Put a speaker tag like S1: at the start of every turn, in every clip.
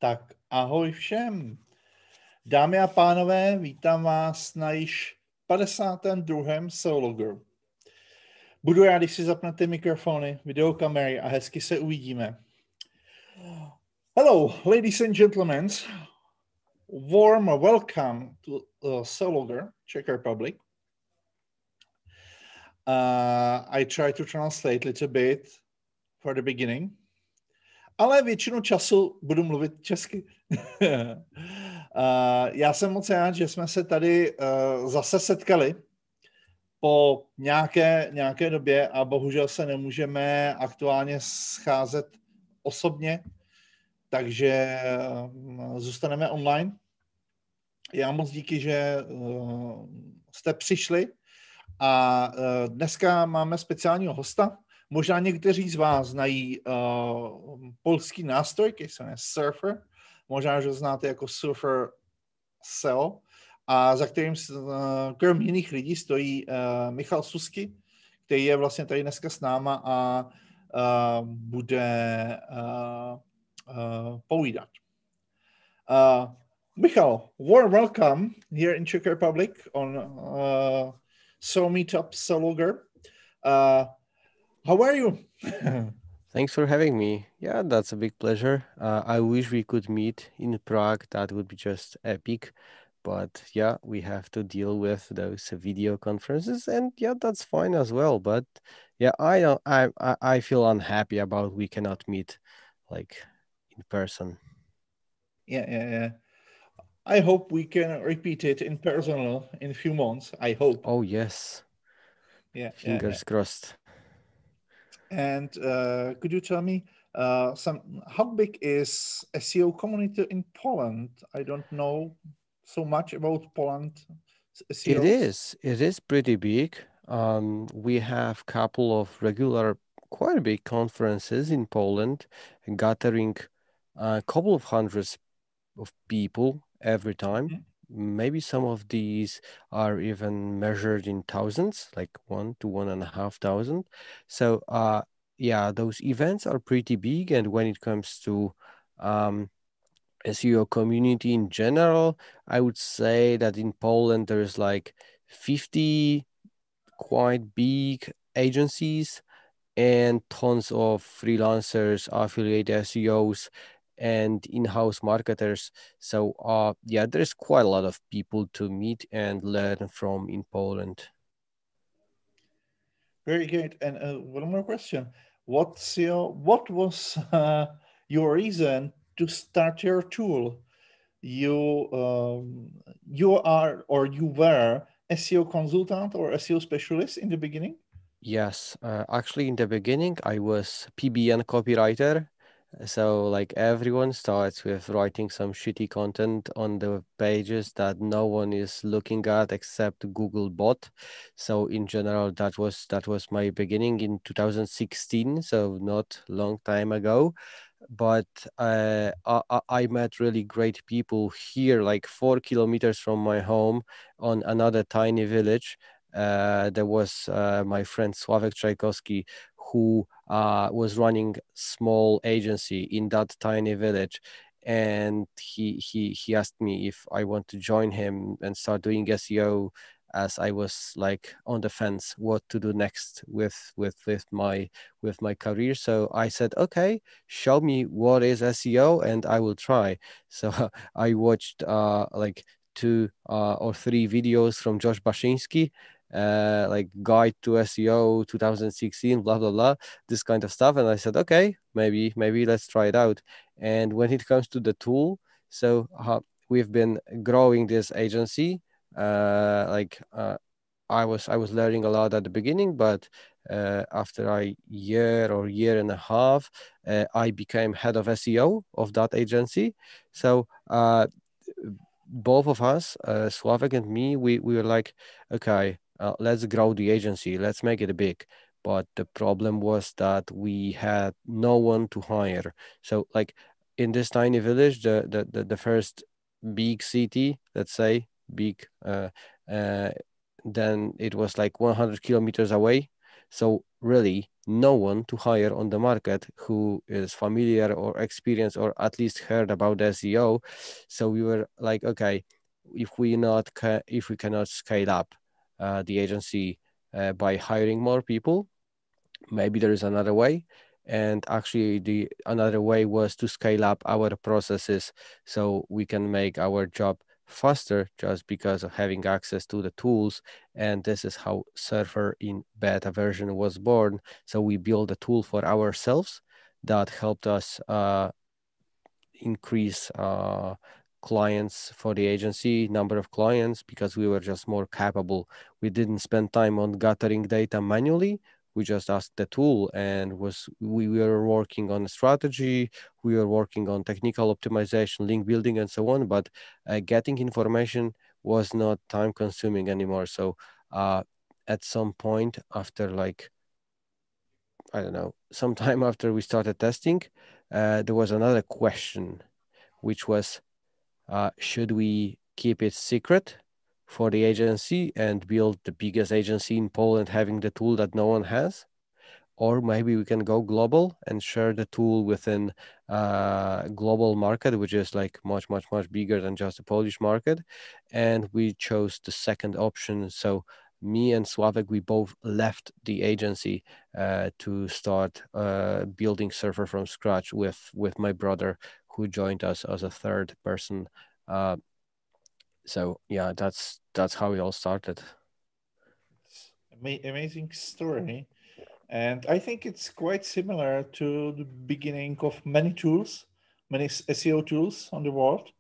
S1: Tak ahoj všem. Dámy a pánové, vítám vás na již 52. SEOlogeru. Budu rád, když si zapnete mikrofony, videokamery a hezky se uvidíme. Hello, ladies and gentlemen. Warm welcome to SEOloger, Czech Republic. I try to translate a little bit for the beginning. Ale většinu času budu mluvit česky. Já jsem moc rád, že jsme se tady zase setkali po nějaké době a bohužel se nemůžeme aktuálně scházet osobně, takže zůstaneme online. Já moc díky, že jste přišli a dneska máme speciálního hosta. Možná někteří z vás znají polský nástroj, který se jmenuje Surfer. Možná, že znáte jako Surfer SEO. A za kterým krom jiných lidí stojí Michal Suski, který je vlastně tady dneska s náma a bude povídat. Michal, warm welcome here in Czech Republic on SEO Meetup SEOloger. How are you?
S2: Thanks for having me. Yeah, that's a big pleasure. I wish we could meet in Prague. That would be just epic. But yeah, we have to deal with those video conferences, and yeah, that's fine as well. But yeah, I feel unhappy about we cannot meet like in person.
S1: Yeah. I hope we can repeat it in person in a few months. I hope.
S2: Oh yes.
S1: Yeah.
S2: Fingers crossed.
S1: And could you tell me how big is SEO community in Poland? I don't know so much about Poland. SEOs.
S2: It is pretty big. We have a couple of regular, quite big conferences in Poland, gathering a couple of hundreds of people every time. Mm-hmm. Maybe some of these are even measured in thousands, like 1 to 1,500. So, yeah, those events are pretty big. And when it comes to SEO community in general, I would say that in Poland there is like 50 quite big agencies and tons of freelancers, affiliate SEOs, and in-house marketers. So yeah, there's quite a lot of people to meet and learn from in Poland.
S1: Very good. And one more question: what was your reason to start your tool? You were SEO consultant or SEO specialist in the beginning?
S2: Yes, actually in the beginning I was PBN copywriter. So like everyone starts with writing some shitty content on the pages that no one is looking at except Google bot. So in general, that was my beginning in 2016. So not long time ago, but I met really great people here, like 4 kilometers from my home on another tiny village. There was my friend Sławek Czajkowski, who was running small agency in that tiny village, and he asked me if I want to join him and start doing SEO, as I was like on the fence what to do next with my career. So I said, okay, show me what is SEO and I will try. So I watched like 2 or 3 videos from Josh Bashinsky, like Guide to SEO 2016, blah blah blah, this kind of stuff, and I said, okay, maybe let's try it out. And when it comes to the tool, so we've been growing this agency. I was learning a lot at the beginning, but after a year and a half, I became head of SEO of that agency. So both of us, Sławek and me, we were like, okay, let's grow the agency, let's make it big. But the problem was that we had no one to hire. So like in this tiny village, the first big city, let's say big, then it was like 100 kilometers away. So really no one to hire on the market who is familiar or experienced or at least heard about SEO. So we were like, okay, if we cannot scale up the agency by hiring more people, maybe there is another way. And actually the another way was to scale up our processes so we can make our job faster just because of having access to the tools. And this is how Surfer in beta version was born. So we built a tool for ourselves that helped us increase clients for the agency, number of clients, because we were just more capable. We didn't spend time on gathering data manually. We just asked the tool, and we were working on strategy, we were working on technical optimization, link building, and so on. But getting information was not time consuming anymore. So at some point after, like, I don't know, sometime after we started testing, there was another question, which was, should we keep it secret for the agency and build the biggest agency in Poland having the tool that no one has? Or maybe we can go global and share the tool within global market, which is like much, much, much bigger than just the Polish market. And we chose the second option. So me and Sławek, we both left the agency to start building Surfer from scratch with my brother, who joined us as a third person. So yeah, that's how we all started.
S1: Amazing story. And I think it's quite similar to the beginning of many tools, many SEO tools on the world.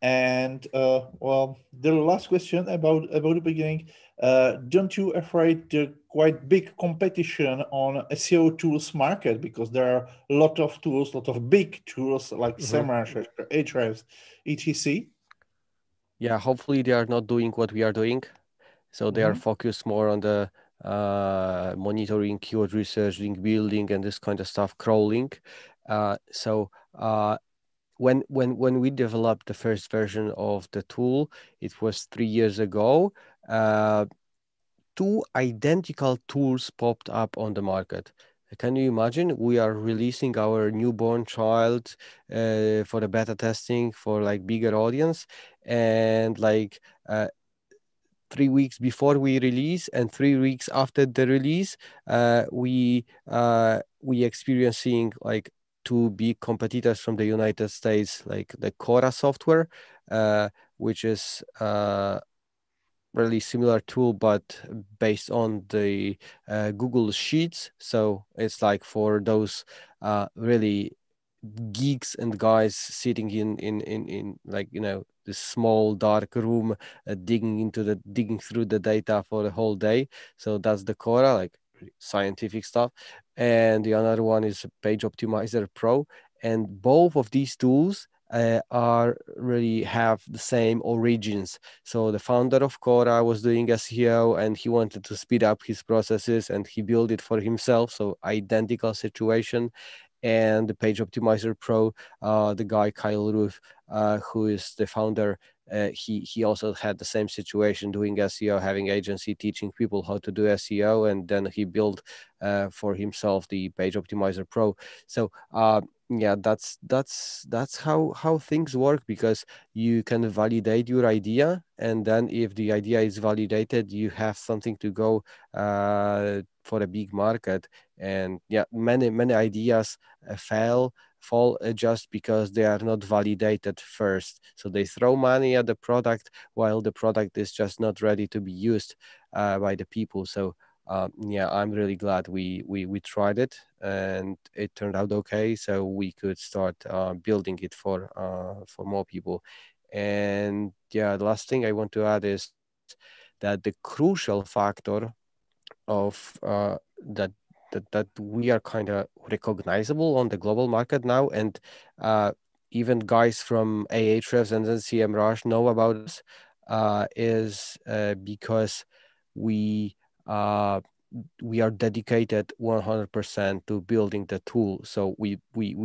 S1: And well, the last question about the beginning, don't you afraid the quite big competition on SEO tools market, because there are a lot of tools, a lot of big tools like SEMrush, Ahrefs, etc.
S2: Yeah, hopefully they are not doing what we are doing. So they are focused more on the monitoring, keyword research, link building, and this kind of stuff, crawling. So when we developed the first version of the tool, it was 3 years ago. Two identical tools popped up on the market. Can you imagine? We are releasing our newborn child for the beta testing for like bigger audience, and like 3 weeks before we release and 3 weeks after the release, we experiencing like two big competitors from the United States, like the Quora software, which is really similar tool, but based on the Google Sheets. So it's like for those really geeks and guys sitting in like, you know, this small dark room, digging through the data for the whole day. So that's the Quora, like scientific stuff. And the other one is Page Optimizer Pro. And both of these tools are really have the same origins. So the founder of Quora was doing SEO and he wanted to speed up his processes and he built it for himself. So identical situation. And the Page Optimizer Pro, the guy Kyle Roof, who is the founder, he also had the same situation, doing SEO, having agency, teaching people how to do SEO, and then he built for himself the Page Optimizer Pro. So yeah, that's how things work, because you can validate your idea, and then if the idea is validated, you have something to go for a big market. And yeah, many ideas fall just because they are not validated first. So they throw money at the product while the product is just not ready to be used by the people. So yeah, I'm really glad we tried it and it turned out okay. So we could start building it for more people. And yeah, the last thing I want to add is that the crucial factor of that we are kind of recognizable on the global market now, and even guys from Ahrefs and then SEMrush know about us, is because we we are dedicated 100% to building the tool. So we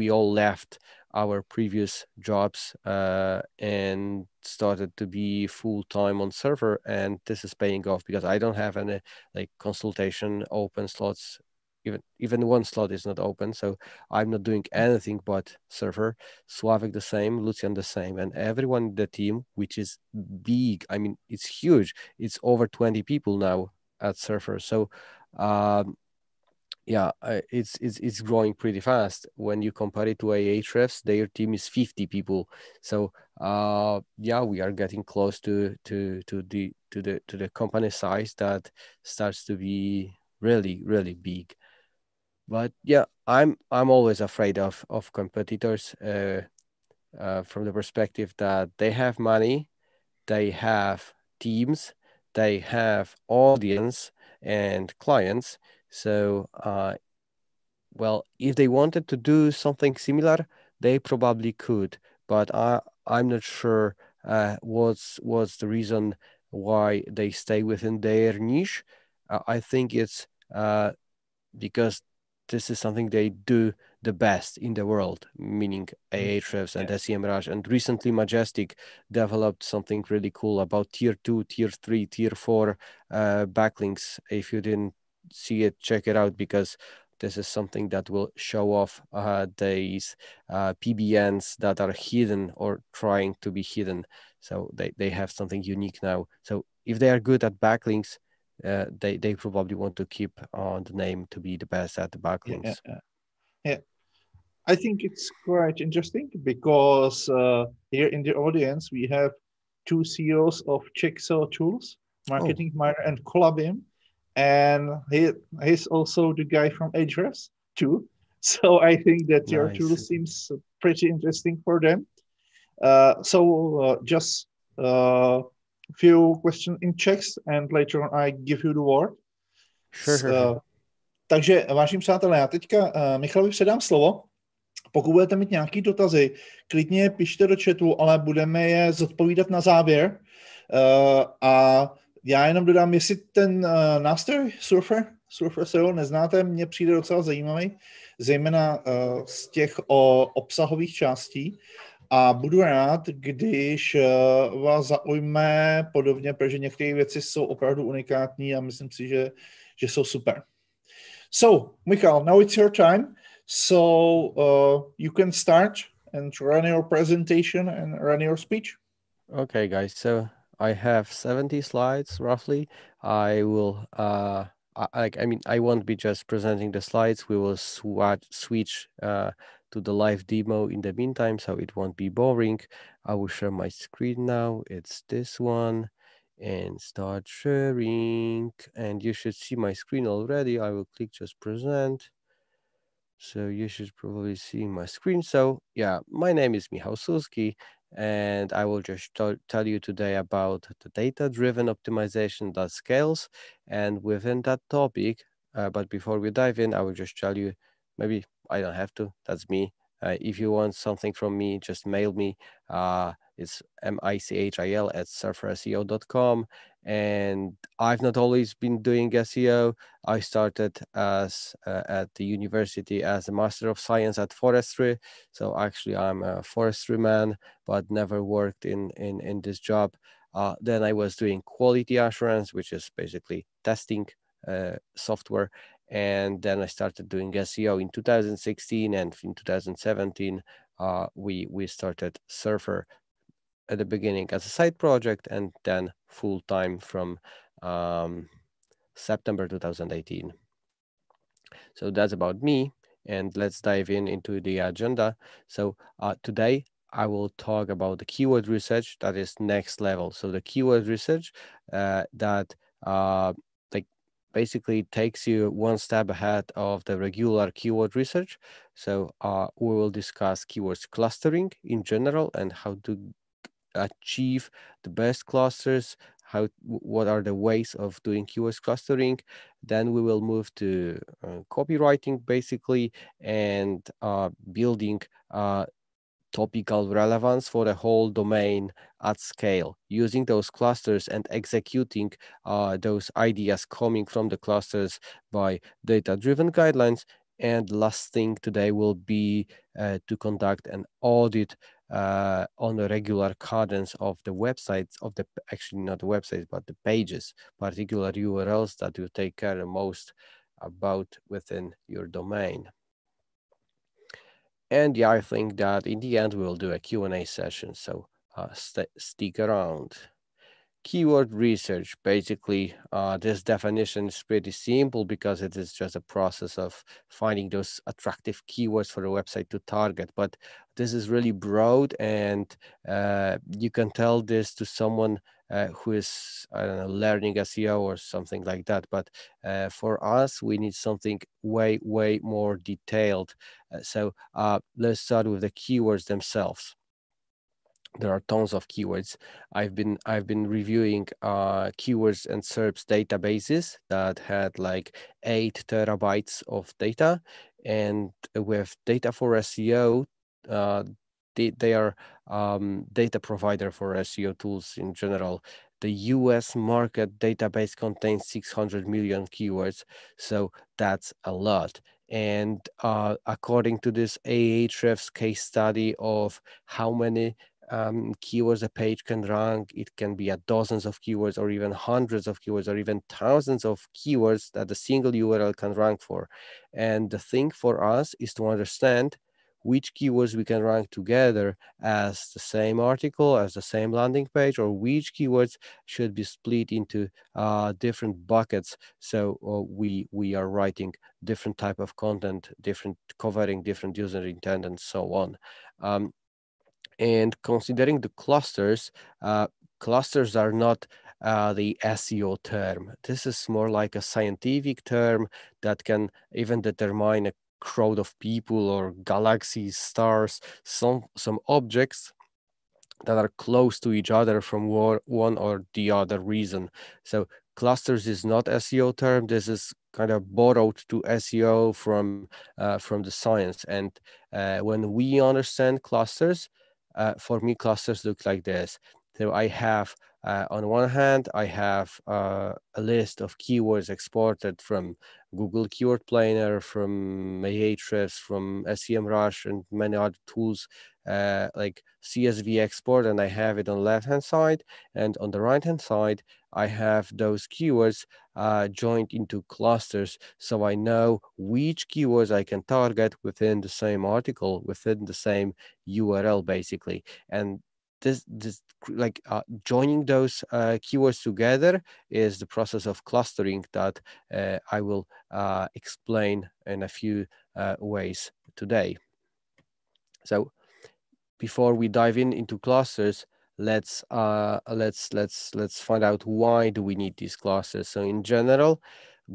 S2: all left our previous jobs and started to be full-time on Surfer, and this is paying off because I don't have any like consultation open slots. Even one slot is not open, so I'm not doing anything but Surfer. Slavik the same, Lucian the same, and everyone in the team, which is big. I mean, it's huge. It's over 20 people now at Surfer. So yeah, it's growing pretty fast. When you compare it to Ahrefs, their team is 50 people. So yeah, we are getting close to the company size that starts to be really big. But yeah, I'm always afraid of competitors from the perspective that they have money, they have teams, they have audience and clients. So well, if they wanted to do something similar, they probably could, but I'm not sure what's the reason why they stay within their niche. I think it's because this is something they do the best in the world, meaning Ahrefs and SEMrush. And recently Majestic developed something really cool about tier 2, tier 3, tier 4 backlinks. If you didn't see it, check it out, because this is something that will show off these PBNs that are hidden or trying to be hidden. So they have something unique now. So if they are good at backlinks, they probably want to keep on the name to be the best at the backlinks.
S1: Yeah. I think it's quite interesting because here in the audience we have two CEOs of Checkso Tools, Marketing Miner and Collabim, and he's also the guy from Ahrefs too. So I think that your tool seems pretty interesting for them. Just few questions in Czechs, and later on I give you the word.
S2: Sure.
S1: Takže, vážení přátelé, já teďka Michalovi předám slovo. Pokud budete mít nějaké dotazy, klidně pište do chatu, ale budeme je zodpovídat na závěr. A já jenom dodám, jestli ten nástroj Surfer SEO neznáte, mně přijde docela zajímavý, zejména z těch obsahových částí. A budu rád, když vás zaujme podobně, protože některé věci jsou opravdu unikátní a myslím si, že jsou super. So, Michal, now it's your time. So you can start and run your presentation and run your speech.
S2: Okay, guys. So I have 70 slides roughly. I will I won't be just presenting the slides. We will switch to the live demo in the meantime, so it won't be boring. I will share my screen now. It's this one, and start sharing. And you should see my screen already. I will click just present. So you should probably see my screen. So yeah, my name is Michał Suski, and I will just tell you today about the data-driven optimization that scales. And within that topic, but before we dive in, I will just tell you, maybe I don't have to, that's me. If you want something from me, just mail me. It's michil@surferseo.com. And I've not always been doing SEO. I started as at the university as a Master of Science at Forestry. So actually I'm a forestry man, but never worked in this job. Then I was doing quality assurance, which is basically testing software. And then I started doing SEO in 2016, and in 2017, we started Surfer at the beginning as a side project, and then full-time from September 2018. So that's about me, and let's dive into the agenda. So today I will talk about the keyword research that is next level. So the keyword research that basically takes you one step ahead of the regular keyword research. So we will discuss keywords clustering in general and how to achieve the best clusters, what are the ways of doing keywords clustering. Then we will move to copywriting basically, and building topical relevance for the whole domain at scale, using those clusters and executing those ideas coming from the clusters by data-driven guidelines. And last thing today will be to conduct an audit on a regular cadence of the websites, of the, actually not the websites, but the pages, particular URLs that you take care the most about within your domain. And yeah, I think that in the end, we'll do a Q&A session, so stick around. Keyword research, basically, this definition is pretty simple because it is just a process of finding those attractive keywords for a website to target. But this is really broad, and you can tell this to someone who is, I don't know, learning SEO or something like that. But for us, we need something way more detailed. So let's start with the keywords themselves. There are tons of keywords. I've been reviewing keywords and SERPs databases that had like 8 terabytes of data, and with Data for SEO, they are data provider for SEO tools in general. The US market database contains 600 million keywords, so that's a lot. And according to this Ahrefs case study of how many keywords a page can rank, it can be dozens of keywords or even hundreds of keywords or even thousands of keywords that a single URL can rank for. And the thing for us is to understand which keywords we can rank together as the same article, as the same landing page, or which keywords should be split into different buckets. So we are writing different type of content, covering different user intent and so on. And considering the clusters, clusters are not the SEO term. This is more like a scientific term that can even determine a crowd of people or galaxies, stars, some objects that are close to each other from one or the other reason. So clusters is not SEO term. This is kind of borrowed to SEO from the science. And when we understand clusters, for me, clusters look like this. So I have, on one hand, I have a list of keywords exported from Google Keyword Planner, from Ahrefs, from SEMrush, and many other tools like CSV export, and I have it on the left-hand side. And on the right-hand side, I have those keywords joined into clusters, so I know which keywords I can target within the same article, within the same URL, basically. And this like joining those keywords together is the process of clustering that I will explain in a few ways today. So before we dive into clusters, let's find out why do we need these clusters. So in general,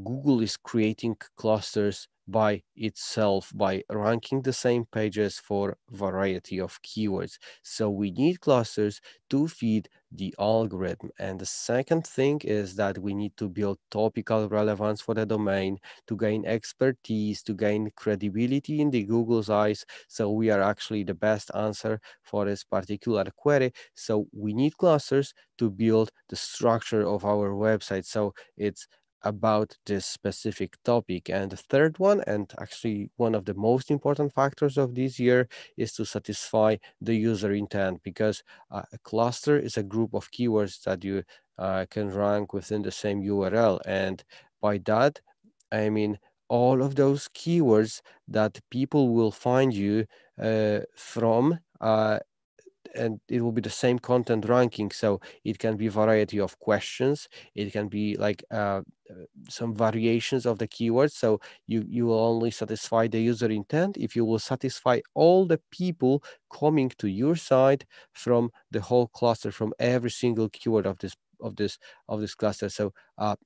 S2: Google is creating clusters by itself by ranking the same pages for variety of keywords. So we need clusters to feed the algorithm. And the second thing is that we need to build topical relevance for the domain to gain expertise, to gain credibility in the Google's eyes. So we are actually the best answer for this particular query. So we need clusters to build the structure of our website. So it's about this specific topic. And the third one, and actually one of the most important factors of this year, is to satisfy the user intent, because a cluster is a group of keywords that you can rank within the same URL. And by that, I mean all of those keywords that people will find you from, and it will be the same content ranking. So it can be variety of questions. It can be like some variations of the keywords. So you will only satisfy the user intent if you will satisfy all the people coming to your site from the whole cluster, from every single keyword of this cluster. So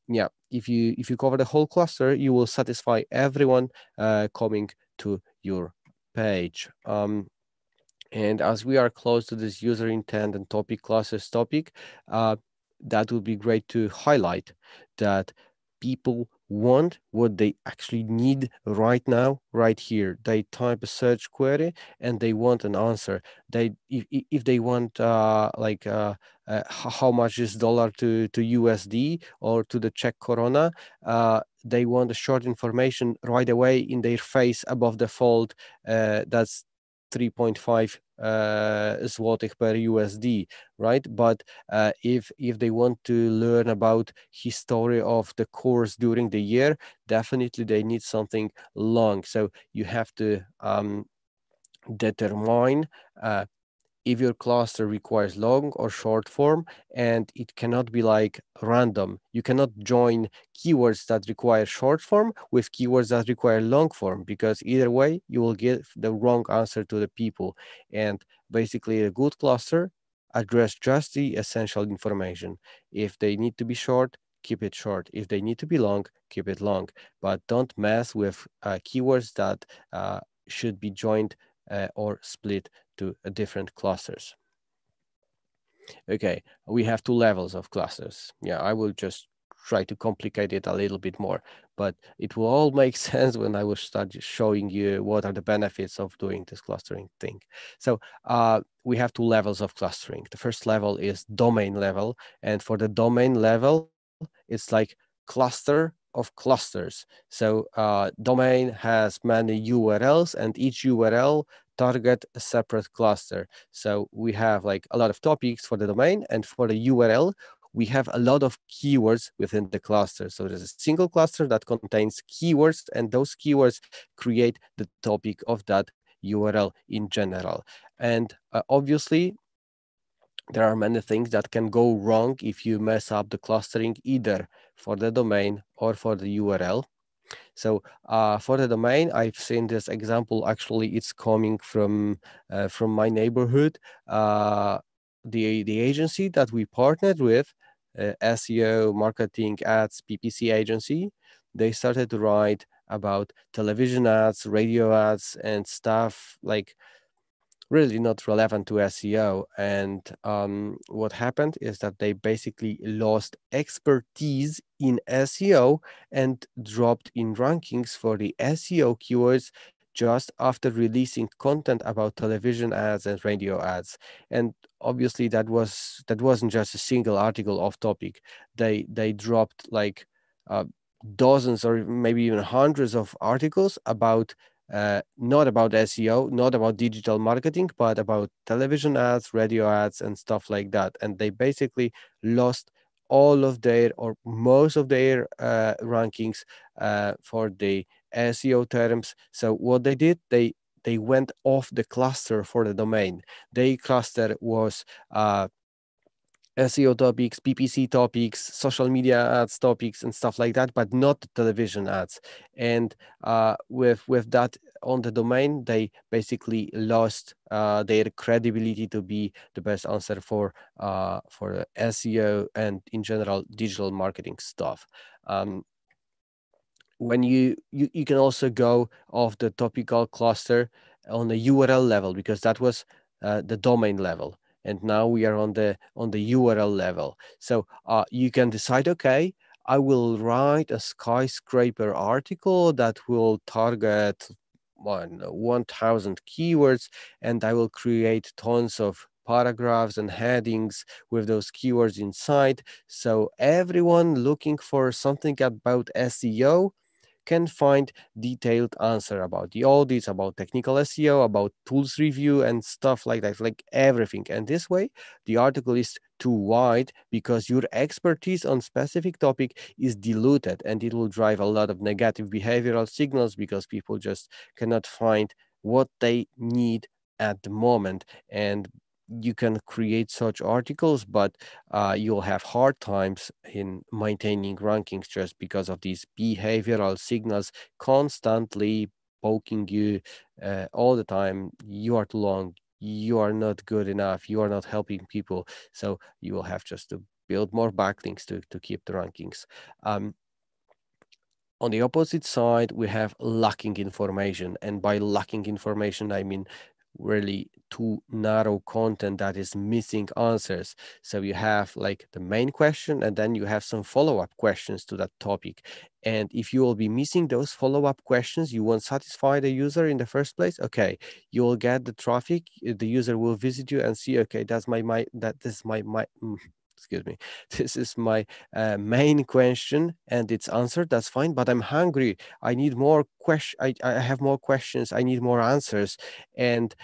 S2: yeah, if you cover the whole cluster, you will satisfy everyone coming to your page. And as we are close to this user intent and topic clusters topic, that would be great to highlight that people want what they actually need right now, right here. They type a search query and they want an answer. If they want how much is dollar to USD or to the Czech koruna, they want a short information right away in their face above the fold. That's 3.5 złotych per USD, right? But if they want to learn about history of the course during the year, definitely they need something long. So you have to determine if your cluster requires long or short form, and it cannot be like random. You cannot join keywords that require short form with keywords that require long form, because either way you will give the wrong answer to the people. And basically a good cluster address just the essential information. If they need to be short, keep it short. If they need to be long, keep it long. But don't mess with keywords that should be joined or split to different clusters. Okay, we have two levels of clusters. Yeah, I will just try to complicate it a little bit more, but it will all make sense when I will start showing you what are the benefits of doing this clustering thing. So we have two levels of clustering. The first level is domain level, and for the domain level, it's like cluster of clusters. So domain has many URLs, and each URL target a separate cluster. So we have like a lot of topics for the domain, and for the URL, we have a lot of keywords within the cluster. So there's a single cluster that contains keywords, and those keywords create the topic of that URL in general. And obviously, there are many things that can go wrong if you mess up the clustering, either for the domain or for the URL. So for the domain, I've seen this example. Actually, it's coming from my neighborhood. The agency that we partnered with, SEO, marketing, ads, PPC agency, they started to write about television ads, radio ads, and stuff like really not relevant to SEO. And what happened is that they basically lost expertise in SEO and dropped in rankings for the SEO keywords just after releasing content about television ads and radio ads. And obviously that wasn't just a single article off topic. They dropped like dozens or maybe even hundreds of articles about not about SEO, not about digital marketing, but about television ads, radio ads, and stuff like that. And they basically lost all of their or most of their rankings for the SEO terms. So what they did, they went off the cluster for the domain. Their cluster was SEO topics, PPC topics, social media ads topics, and stuff like that, but not television ads. And with that on the domain, they basically lost their credibility to be the best answer for SEO and in general digital marketing stuff. When you can also go off the topical cluster on the URL level, because that was the domain level. And now we are on the URL level. So you can decide, okay, I will write a skyscraper article that will target 1,000 keywords, and I will create tons of paragraphs and headings with those keywords inside. So everyone looking for something about SEO can find detailed answer about the audits, about technical SEO, about tools review and stuff like that, like everything. And this way, the article is too wide because your expertise on specific topic is diluted, and it will drive a lot of negative behavioral signals because people just cannot find what they need at the moment. And you can create such articles, but you'll have hard times in maintaining rankings just because of these behavioral signals constantly poking you all the time. You are too long, you are not good enough, you are not helping people. So you will have just to build more backlinks to keep the rankings. On the opposite side, we have lacking information. And by lacking information, I mean really too narrow content that is missing answers. So you have like the main question, and then you have some follow-up questions to that topic. And if you will be missing those follow-up questions, you won't satisfy the user in the first place. Okay, you will get the traffic. The user will visit you and see, okay, this is excuse me, this is my main question and it's answered. That's fine, but I'm hungry. I need more I have more questions. I need more answers. And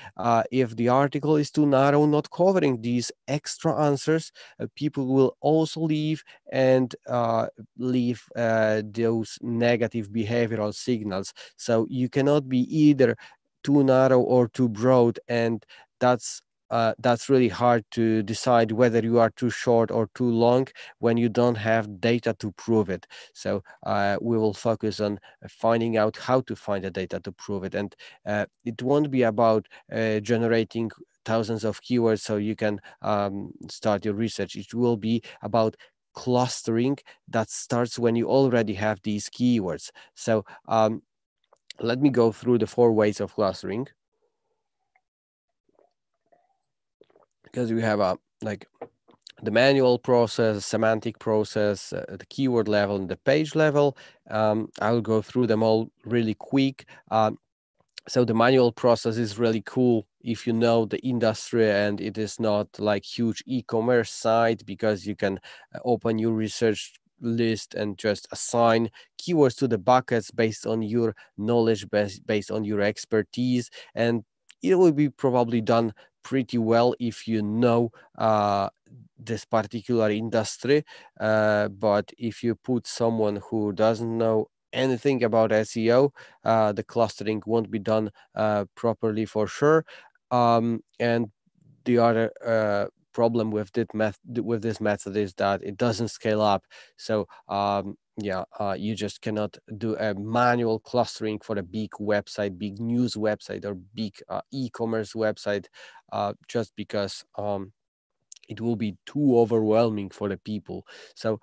S2: if the article is too narrow, not covering these extra answers, people will also leave and leave those negative behavioral signals. So you cannot be either too narrow or too broad, and that's really hard to decide whether you are too short or too long when you don't have data to prove it. So we will focus on finding out how to find the data to prove it. And it won't be about generating thousands of keywords so you can start your research. It will be about clustering that starts when you already have these keywords. So let me go through the 4 ways of clustering. Because we have like the manual process, semantic process, the keyword level, and the page level. I'll go through them all really quick. So the manual process is really cool if you know the industry and it is not like huge e-commerce site, because you can open your research list and just assign keywords to the buckets based on your knowledge, based on your expertise, and it will be probably done pretty well if you know this particular industry. But if you put someone who doesn't know anything about SEO, the clustering won't be done properly for sure. And the other problem with this method is that it doesn't scale up. So you just cannot do a manual clustering for a big website, big news website, or big e-commerce website, just because it will be too overwhelming for the people. So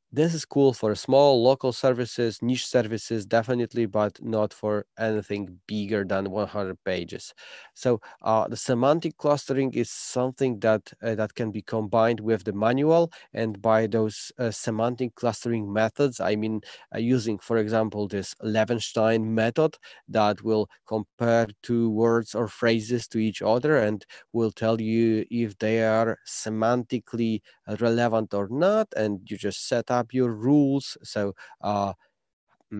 S2: this is cool for small local services, niche services, definitely, but not for anything bigger than 100 pages. So the semantic clustering is something that can be combined with the manual. And by those semantic clustering methods, I mean using, for example, this Levenstein method that will compare 2 words or phrases to each other and will tell you if they are semantically relevant or not, and you just set up your rules. So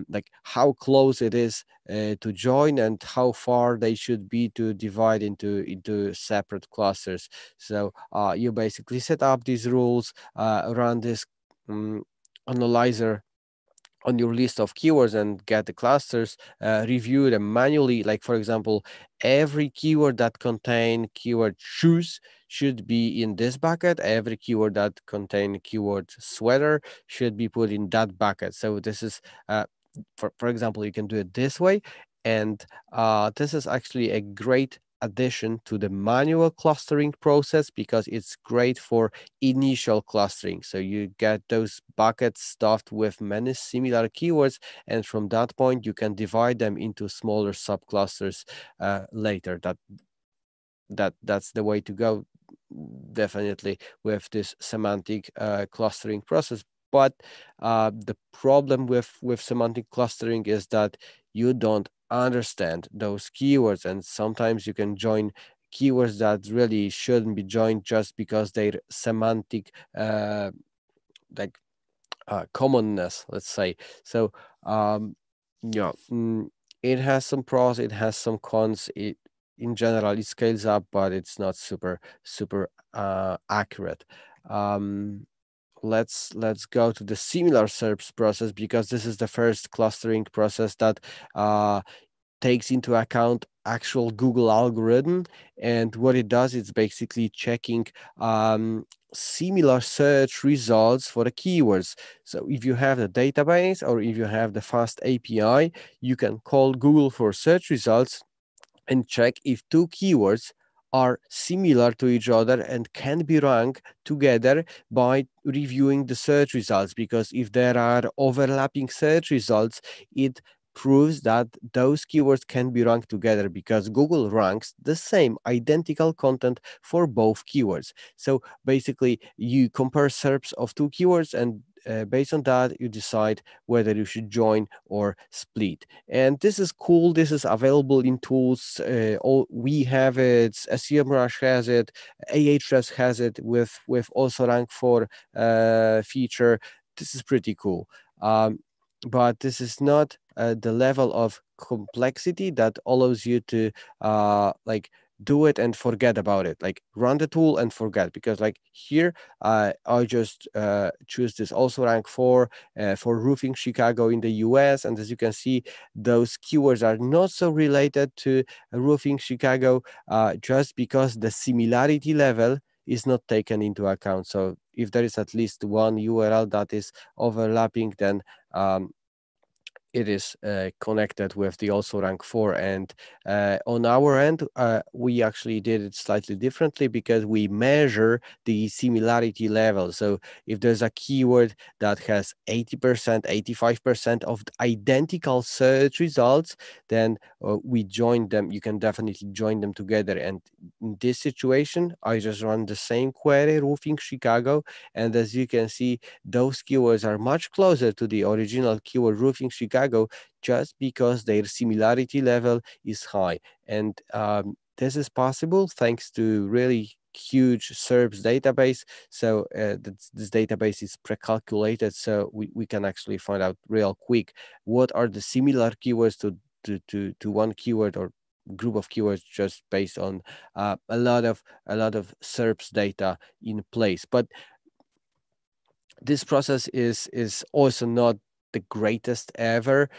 S2: like how close it is to join and how far they should be to divide into separate clusters. So you basically set up these rules, run this analyzer on your list of keywords and get the clusters, review them manually. Like, for example, every keyword that contain keyword shoes should be in this bucket. Every keyword that contain keyword sweater should be put in that bucket. So this is, for example, you can do it this way. And this is actually a great addition to the manual clustering process because it's great for initial clustering. So you get those buckets stuffed with many similar keywords, and from that point you can divide them into smaller subclusters later. That's the way to go, definitely, with this semantic clustering process. But the problem with semantic clustering is that you don't understand those keywords, and sometimes you can join keywords that really shouldn't be joined just because they're semantic commonness, let's say. So it has some pros, it has some cons. In general, it scales up, but it's not super accurate. Let's go to the similar SERPs process, because this is the first clustering process that takes into account actual Google algorithm. And what it does is basically checking similar search results for the keywords. So if you have the database or if you have the fast API, you can call Google for search results and check if 2 keywords are similar to each other and can be ranked together by reviewing the search results. Because if there are overlapping search results, it proves that those keywords can be ranked together because Google ranks the same identical content for both keywords. So basically you compare SERPs of two keywords, and based on that, you decide whether you should join or split. And this is cool. This is available in tools. We have it. SEMrush has it. Ahrefs has it with also rank for feature. This is pretty cool. But this is not the level of complexity that allows you to like do it and forget about it, like run the tool and forget, because like here I just choose this also rank for roofing Chicago in the US, and as you can see, those keywords are not so related to roofing Chicago just because the similarity level is not taken into account. So if there is at least one URL that is overlapping, then it is connected with the also rank for. And on our end, we actually did it slightly differently because we measure the similarity level. So if there's a keyword that has 80%, 85% of identical search results, then we join them. You can definitely join them together. And in this situation, I just run the same query, roofing Chicago. And as you can see, those keywords are much closer to the original keyword roofing Chicago, just because their similarity level is high. And this is possible thanks to really huge SERPs database. So this database is pre-calculated, so we can actually find out real quick what are the similar keywords to one keyword or group of keywords, just based on a lot of SERPs data in place. But this process is also not the greatest ever.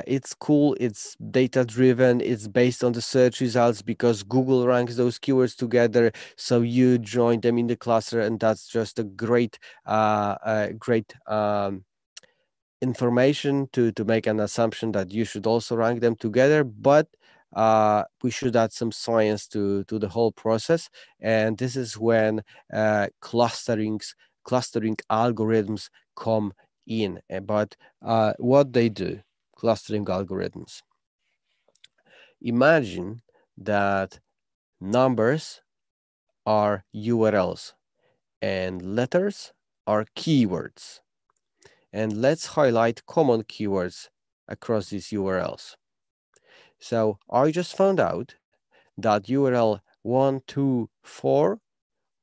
S2: It's cool, it's data driven, it's based on the search results because Google ranks those keywords together, so you join them in the cluster, and that's just a great information to make an assumption that you should also rank them together. But we should add some science to the whole process, and this is when clustering algorithms come in. But what they do, clustering algorithms. Imagine that numbers are URLs and letters are keywords. And let's highlight common keywords across these URLs. So I just found out that URL 1, 2, 4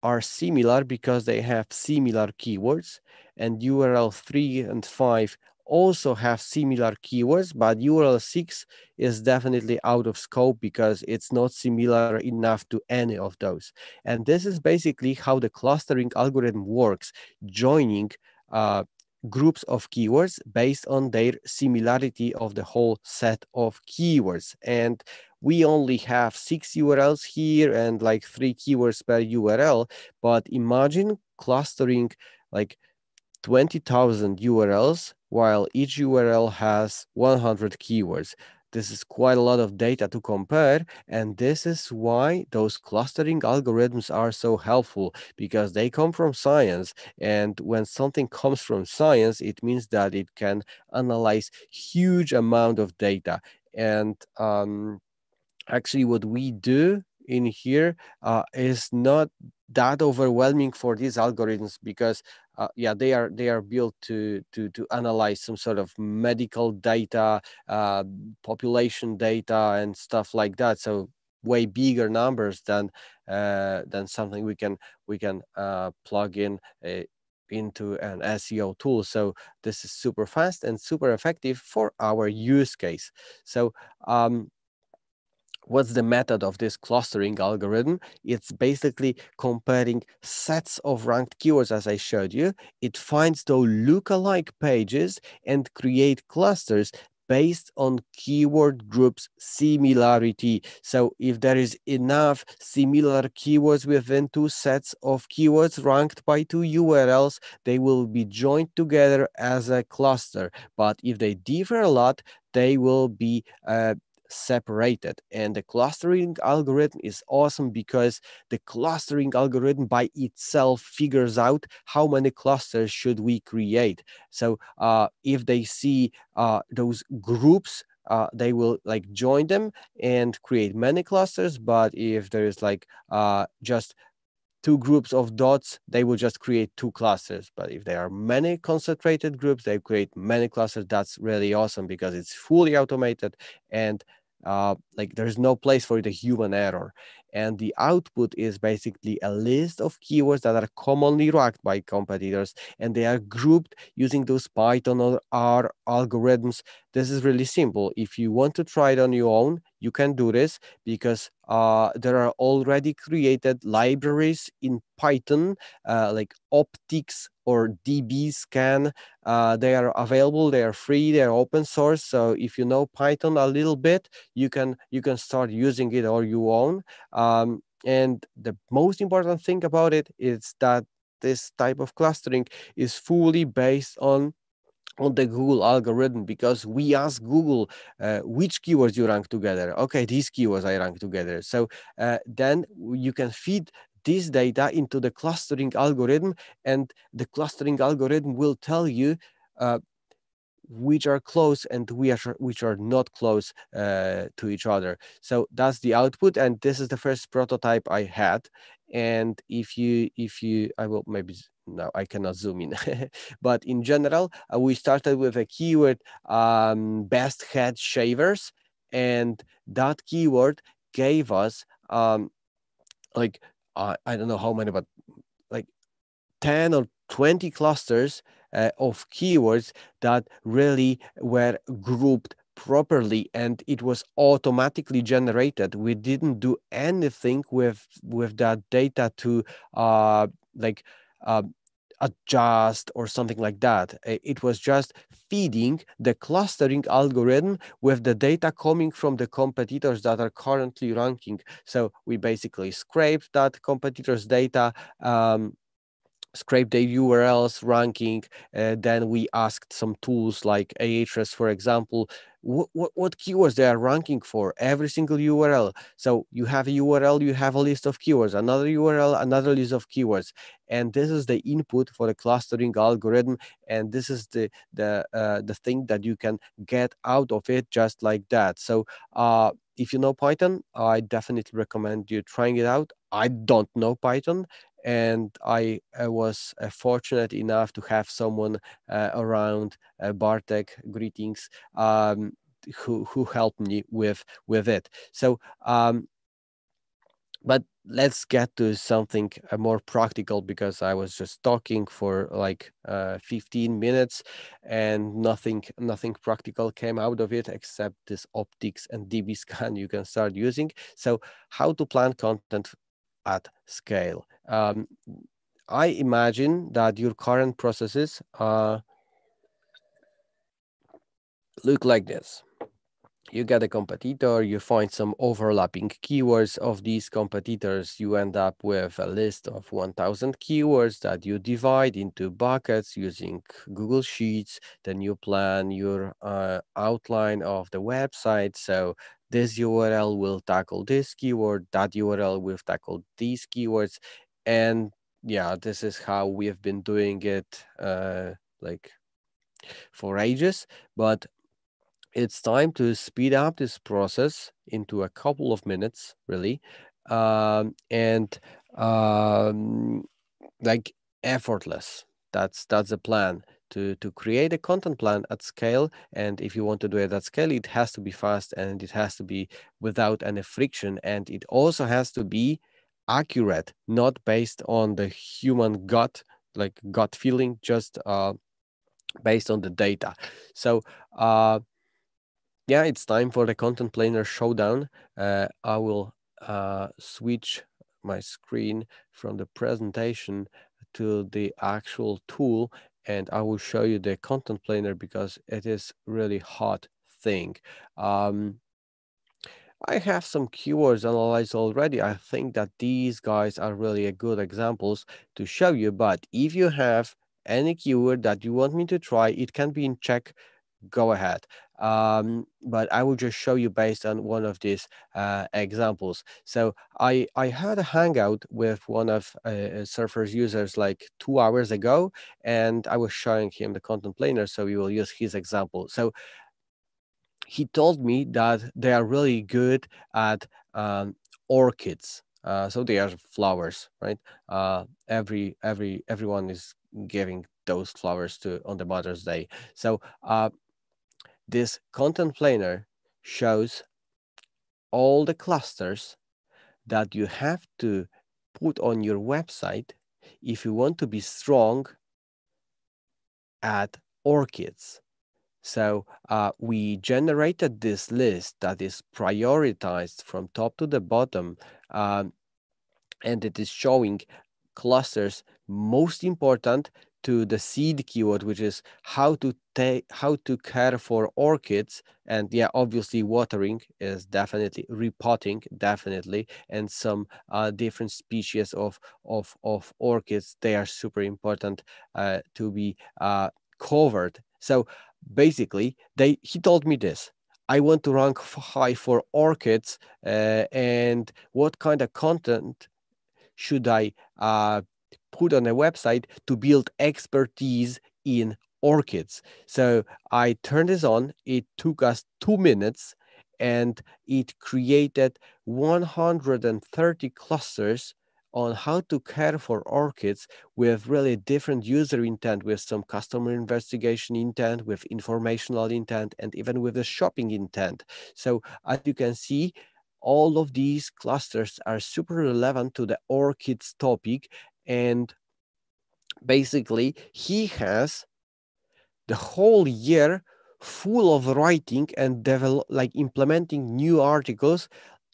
S2: are similar because they have similar keywords, and URL 3 and 5 also have similar keywords, but URL 6 is definitely out of scope because it's not similar enough to any of those. And this is basically how the clustering algorithm works, joining groups of keywords based on their similarity of the whole set of keywords. And we only have 6 URLs here and like 3 keywords per URL, but imagine clustering like 20,000 URLs while each URL has 100 keywords. This is quite a lot of data to compare, and this is why those clustering algorithms are so helpful, because they come from science, and when something comes from science, it means that it can analyze huge amount of data. And actually what we do in here is not that overwhelming for these algorithms, because yeah, they are built to analyze some sort of medical data, population data, and stuff like that. So way bigger numbers than something we can plug in into an SEO tool. So this is super fast and super effective for our use case. So what's the method of this clustering algorithm? It's basically comparing sets of ranked keywords, as I showed you. It finds those lookalike pages and create clusters based on keyword groups similarity. So if there is enough similar keywords within 2 sets of keywords ranked by 2 URLs, they will be joined together as a cluster. But if they differ a lot, they will be separated. And the clustering algorithm is awesome because the clustering algorithm by itself figures out how many clusters should we create. So if they see those groups they will like join them and create many clusters. But if there is like just two groups of dots, they will just create two clusters. But if there are many concentrated groups, they create many clusters. That's really awesome because it's fully automated, and like there's no place for the human error. And the output is basically a list of keywords that are commonly ranked by competitors, and they are grouped using those Python or R algorithms. This is really simple. If you want to try it on your own, you can do this because there are already created libraries in Python, like Optics or dbScan. They are available, they are free, they are open source. So if you know Python a little bit, you can start using it on your own. And the most important thing about it is that this type of clustering is fully based on the Google algorithm, because we ask Google which keywords you rank together. Okay, these keywords I rank together. So then you can feed this data into the clustering algorithm, and the clustering algorithm will tell you which are close and which are not close to each other. So that's the output, and this is the first prototype I had. And if you I will maybe, no, I cannot zoom in. But in general, we started with a keyword, best head shavers, and that keyword gave us like I don't know how many, but like 10 or 20 clusters of keywords that really were grouped properly, and it was automatically generated. We didn't do anything with that data to like adjust or something like that. It was just feeding the clustering algorithm with the data coming from the competitors that are currently ranking. So we basically scraped that competitors' data, scrape the URLs ranking. Then we asked some tools like Ahrefs, for example, what keywords they are ranking for every single URL. So you have a URL, you have a list of keywords, another URL, another list of keywords, and this is the input for the clustering algorithm. And this is the thing that you can get out of it just like that. So if you know Python, I definitely recommend you trying it out. I don't know Python, and I was fortunate enough to have someone around, Bartek, greetings, who helped me with it. So but let's get to something more practical, because I was just talking for like 15 minutes and nothing practical came out of it except this Optics and dbScan you can start using. So how to plan content at scale. I imagine that your current processes look like this. You get a competitor, you find some overlapping keywords of these competitors, you end up with a list of 1,000 keywords that you divide into buckets using Google Sheets. Then you plan your outline of the website. So this URL will tackle this keyword, that URL will tackle these keywords. And yeah, this is how we have been doing it like for ages. But it's time to speed up this process into a couple of minutes, really, and like effortless. That's the plan, to create a content plan at scale. And if you want to do it at scale, it has to be fast, and it has to be without any friction, and it also has to be accurate, not based on the human gut, like gut feeling, just based on the data. So yeah, it's time for the content planner showdown. I will switch my screen from the presentation to the actual tool, and I will show you the content planner because it is really hot thing. I have some keywords analyzed already. I think that these guys are really a good examples to show you. But if you have any keyword that you want me to try, it can be in Czech, go ahead. But I will just show you based on one of these examples. So I had a hangout with one of Surfer's users like 2 hours ago, and I was showing him the content planner, so we will use his example. So he told me that they are really good at orchids. So they are flowers, right? Everyone is giving those flowers on the Mother's Day. So this content planner shows all the clusters that you have to put on your website if you want to be strong at orchids. So we generated this list that is prioritized from top to the bottom, and it is showing clusters most important to the seed keyword, which is how to care for orchids. And yeah, obviously watering is definitely, repotting definitely, and some different species of orchids, they are super important to be covered. So basically he told me this: I want to rank high for orchids, and what kind of content should I put on a website to build expertise in orchids? So I turned this on. It took us 2 minutes, and it created 130 clusters on how to care for orchids with really different user intent, with some customer investigation intent, with informational intent, and even with the shopping intent. So as you can see, all of these clusters are super relevant to the orchids topic. And basically he has the whole year full of writing and implementing new articles.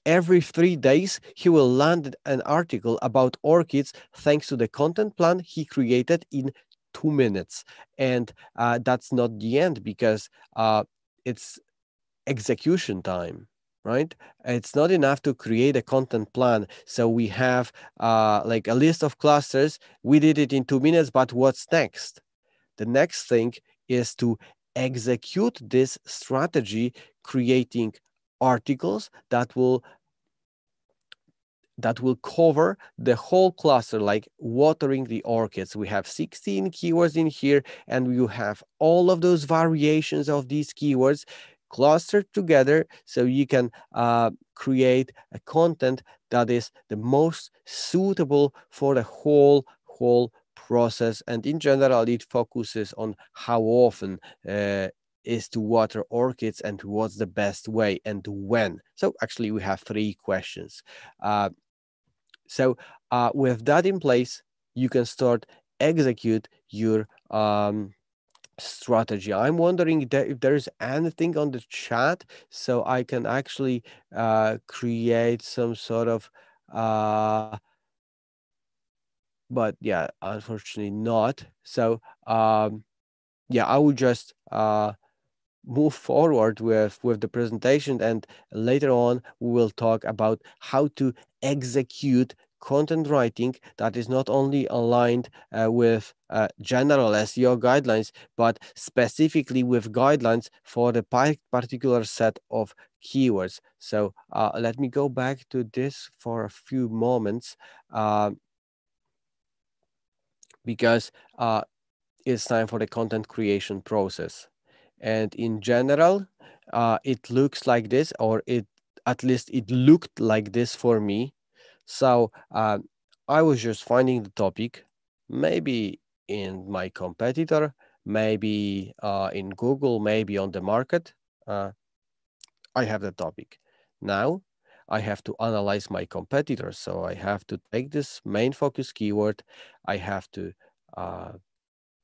S2: Every 3 days, he will land an article about orchids thanks to the content plan he created in 2 minutes. And that's not the end, because it's execution time, right? It's not enough to create a content plan. So we have like a list of clusters. We did it in 2 minutes, but what's next? The next thing is to execute this strategy, creating articles that will cover the whole cluster, like watering the orchids. We have 16 keywords in here, and you have all of those variations of these keywords clustered together, so you can create a content that is the most suitable for the whole process. And in general, it focuses on how often is to water orchids and what's the best way and when. So actually we have 3 questions. So with that in place, you can start execute your strategy. I'm wondering if there's anything on the chat, so I can actually create some sort of but yeah, unfortunately not. So yeah, I will just move forward with the presentation, and later on we will talk about how to execute content writing that is not only aligned with general SEO guidelines, but specifically with guidelines for the particular set of keywords. So let me go back to this for a few moments, because it's time for the content creation process. And in general, it looks like this, or at least it looked like this for me. So I was just finding the topic, maybe in my competitor, maybe in Google, maybe on the market. I have the topic. Now I have to analyze my competitors. So I have to take this main focus keyword. I have to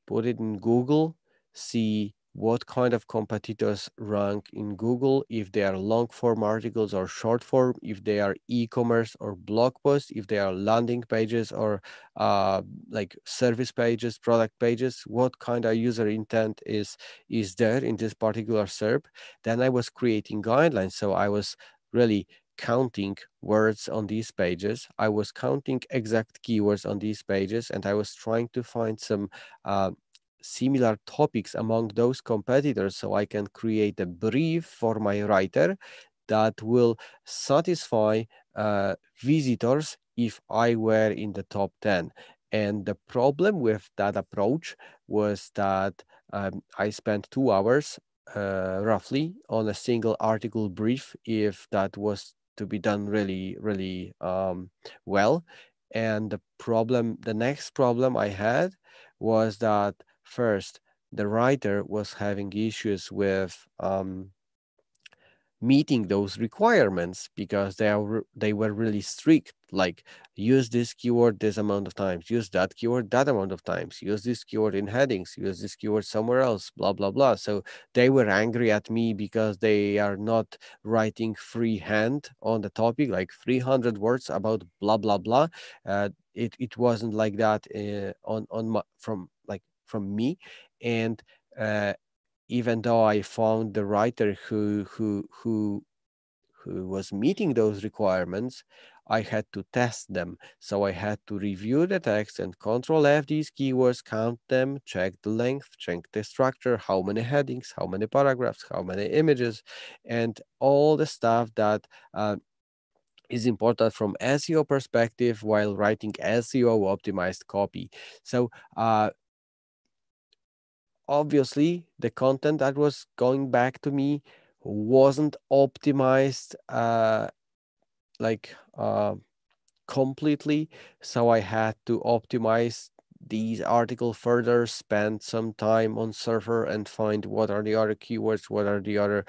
S2: put it in Google, see what kind of competitors rank in Google, if they are long form articles or short form, if they are e-commerce or blog posts, if they are landing pages or like service pages, product pages, what kind of user intent is there in this particular SERP. Then I was creating guidelines. So I was really counting words on these pages. I was counting exact keywords on these pages, and I was trying to find some similar topics among those competitors, so I can create a brief for my writer that will satisfy visitors if I were in the top 10. And the problem with that approach was that I spent 2 hours roughly on a single article brief if that was to be done really, really well. And the next problem I had was that first, the writer was having issues with meeting those requirements because they were really strict, like use this keyword this amount of times, use that keyword that amount of times, use this keyword in headings, use this keyword somewhere else, blah blah blah. So they were angry at me because they are not writing freehand on the topic, like 300 words about blah blah blah. It wasn't like that from me. And even though I found the writer who was meeting those requirements, I had to test them. So I had to review the text and Control F these keywords, count them, check the length, check the structure, how many headings, how many paragraphs, how many images, and all the stuff that is important from SEO perspective while writing SEO optimized copy. So obviously the content that was going back to me wasn't optimized completely, so I had to optimize these articles further, spend some time on Surfer and find what are the other keywords, what are the other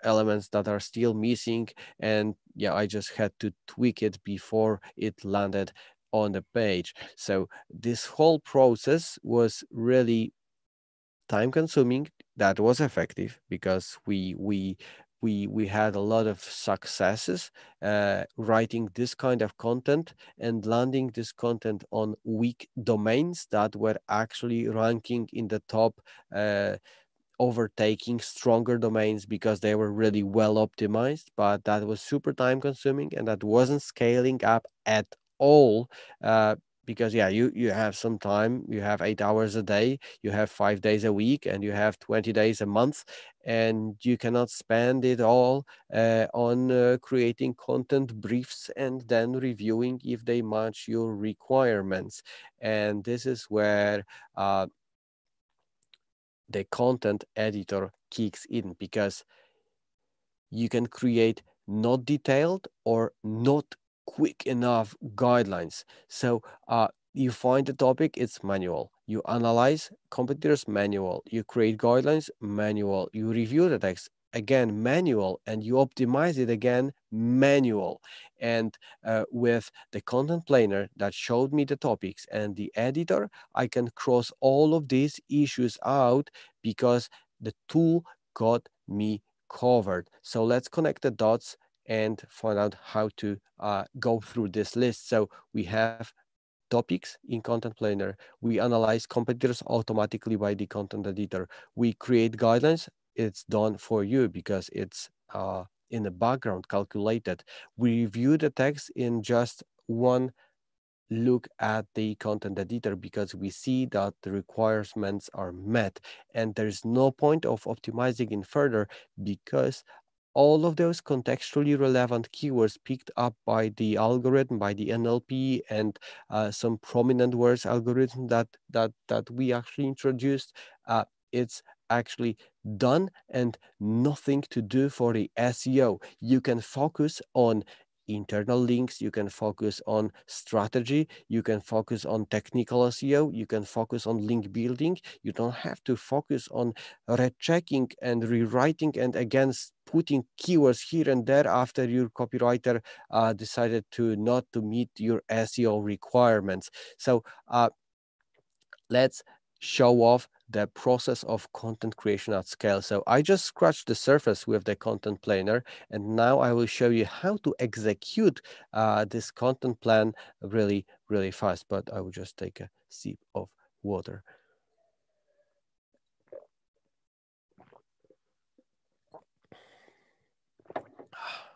S2: elements that are still missing, and yeah, I just had to tweak it before it landed on the page. So this whole process was really time consuming. That was effective because we had a lot of successes writing this kind of content and landing this content on weak domains that were actually ranking in the top, overtaking stronger domains because they were really well optimized. But that was super time consuming and that wasn't scaling up at all. Because yeah, you have some time, you have 8 hours a day, you have 5 days a week, and you have 20 days a month, and you cannot spend it all on creating content briefs and then reviewing if they match your requirements. And this is where the content editor kicks in, because you can create not detailed or not quick enough guidelines. So you find the topic, it's manual. You analyze competitors, manual. You create guidelines, manual. You review the text, again, manual. And you optimize it, again, manual. And with the content planner that showed me the topics and the editor, I can cross all of these issues out because the tool got me covered. So let's connect the dots and find out how to go through this list. So we have topics in Content Planner. We analyze competitors automatically by the content editor. We create guidelines. It's done for you because it's in the background calculated. We review the text in just one look at the content editor because we see that the requirements are met, and there's no point of optimizing it further because all of those contextually relevant keywords picked up by the algorithm, by the NLP, and some prominent words algorithm that we actually introduced, it's actually done and nothing to do for the SEO. You can focus on internal links, you can focus on strategy, you can focus on technical SEO, you can focus on link building. You don't have to focus on rechecking and rewriting and again putting keywords here and there after your copywriter decided to not to meet your SEO requirements. So let's show off the process of content creation at scale. So I just scratched the surface with the content planner, and now I will show you how to execute this content plan really, really fast. But I will just take a sip of water.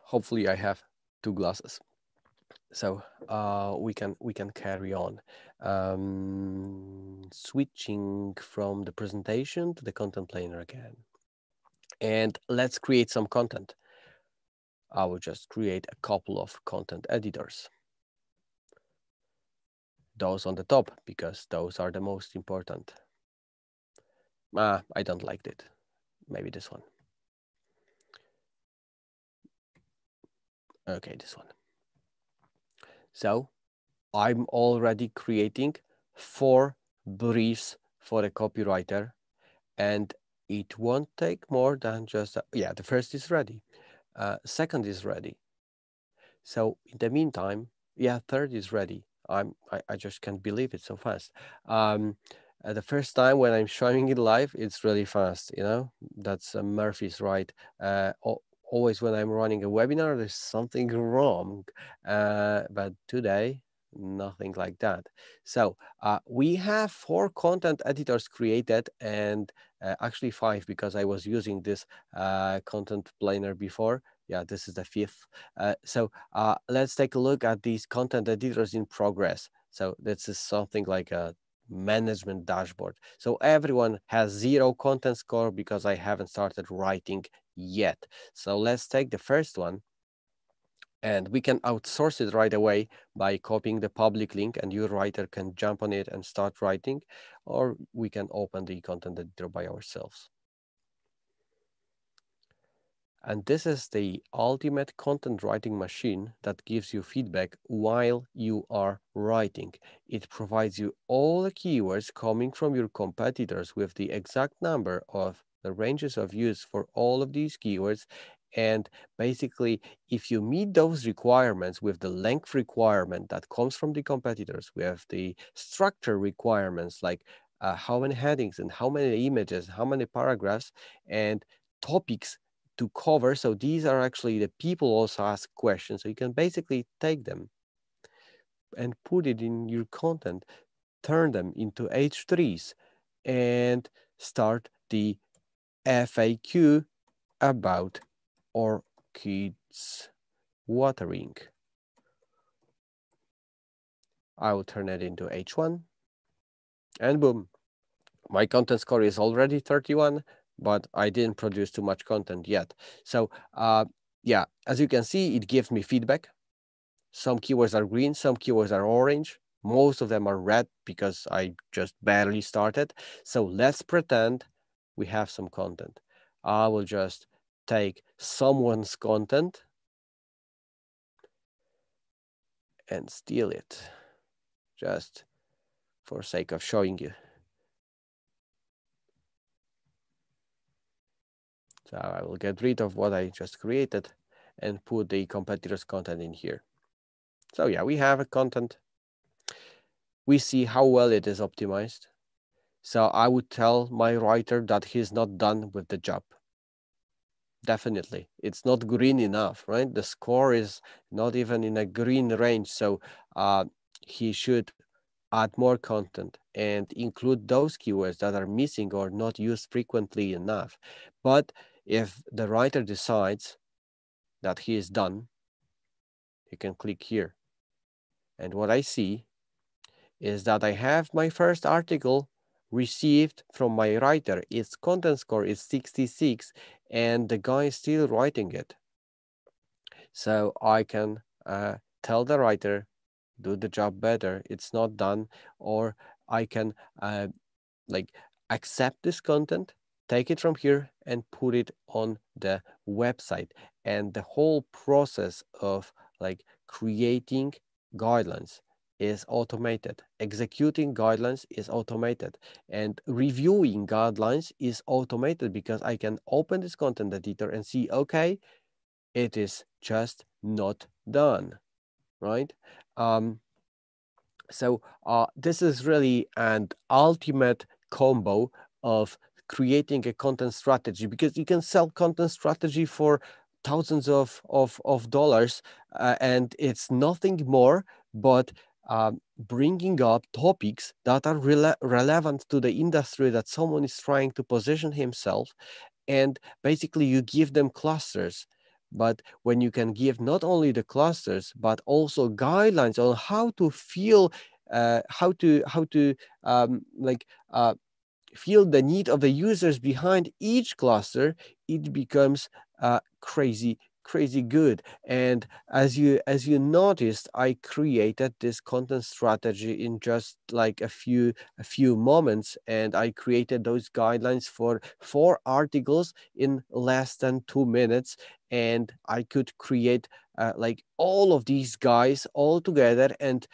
S2: Hopefully I have 2 glasses. So we can carry on. Switching from the presentation to the content planner again. And let's create some content. I will just create a couple of content editors. Those on the top, because those are the most important. I don't like it. maybe this one. Okay, this one. So I'm already creating 4 briefs for a copywriter, and it won't take more than just, yeah, the first is ready. Second is ready. So in the meantime, yeah, third is ready. I just can't believe it so fast. The first time when I'm showing it live, it's really fast, you know, that's Murphy's right. Always when I'm running a webinar, there's something wrong. But today, nothing like that. So we have 4 content editors created, and actually 5 because I was using this content planner before. Yeah, this is the 5th. So let's take a look at these content editors in progress. So this is something like a management dashboard. So everyone has 0 content score because I haven't started writing yet. So let's take the first one, and we can outsource it right away by copying the public link, and your writer can jump on it and start writing, or we can open the content editor by ourselves. And this is the ultimate content writing machine that gives you feedback while you are writing. It provides you all the keywords coming from your competitors with the exact number of the ranges of use for all of these keywords. And basically, if you meet those requirements with the length requirement that comes from the competitors, with the structure requirements, like how many headings and how many images, how many paragraphs, and topics to cover. So these are actually the people also ask questions. So you can basically take them and put it in your content, turn them into H3s, and start the FAQ about orchids watering. I will turn it into H1, and boom, my content score is already 31. But I didn't produce too much content yet. So yeah, as you can see, it gives me feedback. Some keywords are green, some keywords are orange. Most of them are red because I just barely started. So let's pretend we have some content. I will just take someone's content and steal it, just for sake of showing you. So I will get rid of what I just created and put the competitor's content in here. So yeah, we have a content. We see how well it is optimized. So I would tell my writer that he's not done with the job. Definitely, it's not green enough, right? The score is not even in a green range. So he should add more content and include those keywords that are missing or not used frequently enough. But if the writer decides that he is done, you can click here. And what I see is that I have my first article received from my writer. Its content score is 66, and the guy is still writing it. So I can tell the writer, do the job better, it's not done, or I can like accept this content, take it from here and put it on the website. And the whole process of like creating guidelines is automated. Executing guidelines is automated, and reviewing guidelines is automated because I can open this content editor and see, okay, it is just not done, right? So this is really an ultimate combo of creating a content strategy, because you can sell content strategy for thousands of dollars, and it's nothing more but bringing up topics that are relevant to the industry that someone is trying to position himself, and basically you give them clusters. But when you can give not only the clusters but also guidelines on how to feel, feel the need of the users behind each cluster, it becomes crazy crazy good. And as you noticed, I created this content strategy in just like a few moments, and I created those guidelines for 4 articles in less than 2 minutes, and I could create like all of these guys all together, and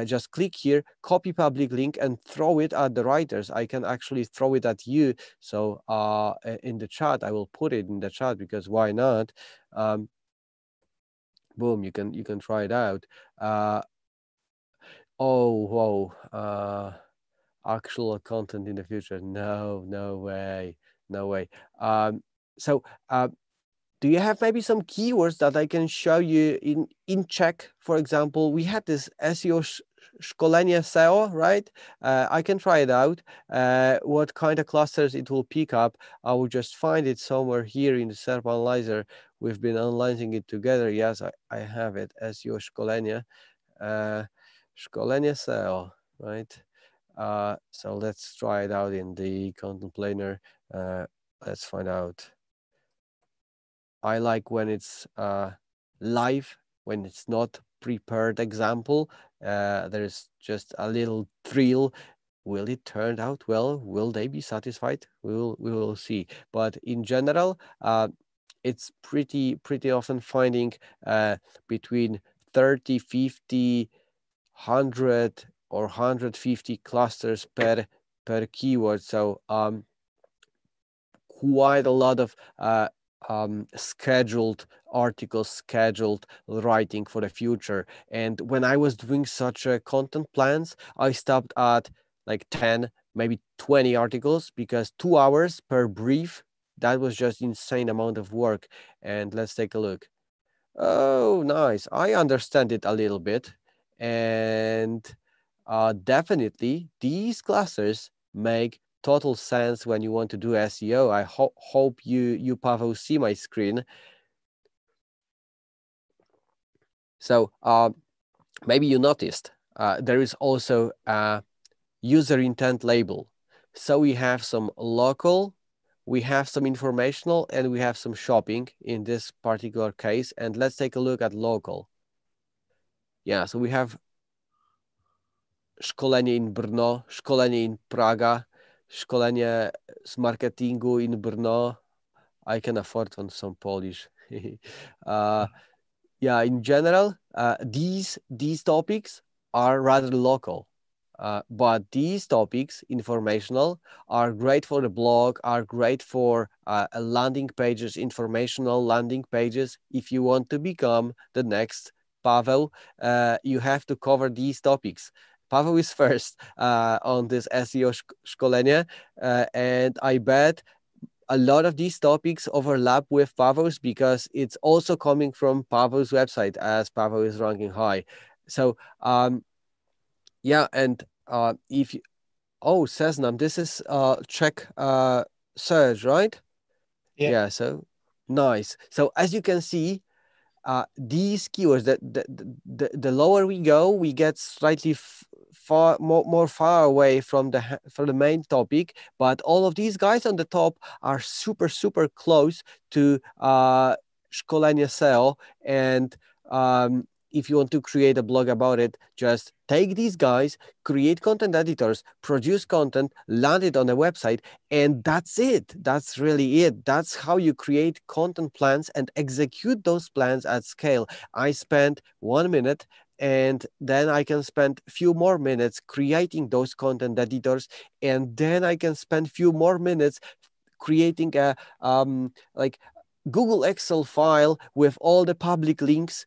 S2: just click here, copy public link, and throw it at the writers. I can actually throw it at you. So in the chat, I will put it in the chat, because why not? Boom, you can try it out. Oh, whoa, actual content in the future. No way. So do you have maybe some keywords that I can show you in Czech? For example, we had this SEO szkolenie SEO, right? I can try it out. What kind of clusters it will pick up? I will just find it somewhere here in the SERP Analyzer. We've been analyzing it together. Yes, I have it. SEO szkolenie, szkolenie SEO, right? So let's try it out in the content planner. Let's find out. I like when it's live, when it's not prepared example. There's just a little thrill. Will it turn out well? Will they be satisfied? We will see. But in general, it's pretty often finding between 30, 50, 100 or 150 clusters per keyword. So quite a lot of scheduled articles, scheduled writing for the future. And when I was doing such content plans, I stopped at like 10, maybe 20 articles, because 2 hours per brief, that was just insane amount of work. And let's take a look. Oh, nice. I understand it a little bit. And definitely these clusters make total sense when you want to do SEO. I hope you Pavel see my screen. So maybe you noticed there is also a user intent label. So we have some local, we have some informational, and we have some shopping in this particular case. And let's take a look at local. Yeah, so we have szkolenie in Brno, szkolenie in Praga, szkolenie z marketingu in Brno. I can afford on some Polish. Yeah, in general, these topics are rather local. But these topics, informational, are great for the blog, are great for landing pages, informational landing pages. If you want to become the next Pavel, you have to cover these topics. Pavel is first on this SEO szkolenie, and I bet a lot of these topics overlap with Pavel's, because it's also coming from Pavel's website, as Pavel is ranking high. So yeah, and if you, oh, Seznam, this is Czech search, right? Yeah, so nice. So as you can see, these keywords, the lower we go, we get slightly more far away from the main topic, but all of these guys on the top are super close to szkolenie SEO. And if you want to create a blog about it, just take these guys, create content editors, produce content, land it on a website, and that's it. That's really it. That's how you create content plans and execute those plans at scale. I spent 1 minute, and then I can spend a few more minutes creating those content editors, and then I can spend a few more minutes creating a like Google Excel file with all the public links,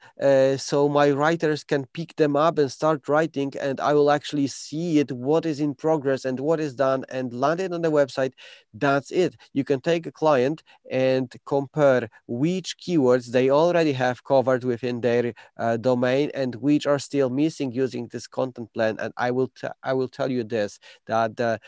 S2: so my writers can pick them up and start writing, and I will actually see it, what is in progress and what is done, and land it on the website. That's it. You can take a client and compare which keywords they already have covered within their domain and which are still missing using this content plan. And I will tell you this, that the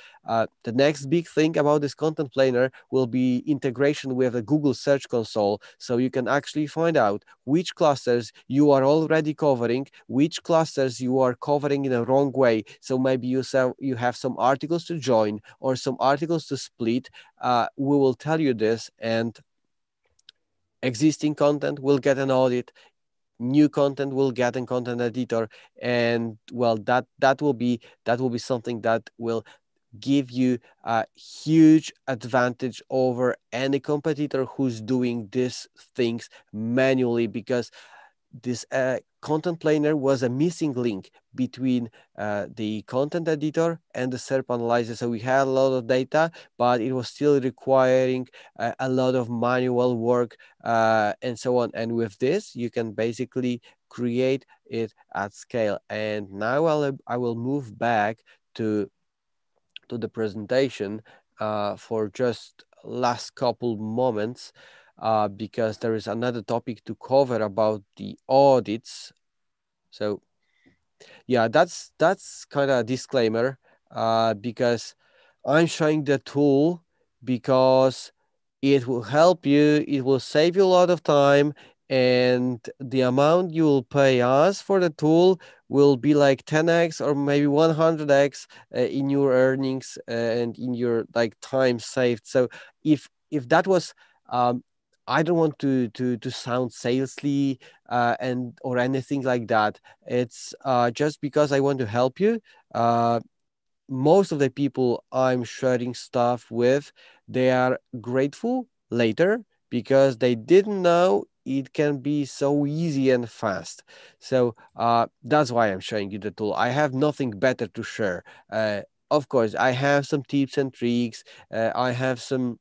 S2: next big thing about this content planner will be integration with the Google Search Console, so you can actually find out which clusters you are already covering, which clusters you are covering in a wrong way. So maybe you have some articles to join or some articles to split. We will tell you this, and existing content will get an audit, new content will get a content editor, and well, that will be something that will give you a huge advantage over any competitor who's doing these things manually, because this content planner was a missing link between the content editor and the SERP analyzer. So we had a lot of data, but it was still requiring a lot of manual work and so on. And with this, you can basically create it at scale. And now I will move back to the presentation for just last couple moments, because there is another topic to cover about the audits. So yeah, that's kind of a disclaimer, because I'm showing the tool because it will help you, it will save you a lot of time, and the amount you will pay us for the tool will be like 10x or maybe 100x in your earnings and in your like time saved. So if that was I don't want to sound salesy and or anything like that. It's just because I want to help you. Most of the people I'm sharing stuff with, they are grateful later because they didn't know it can be so easy and fast. So that's why I'm showing you the tool. I have nothing better to share. Of course, I have some tips and tricks. I have some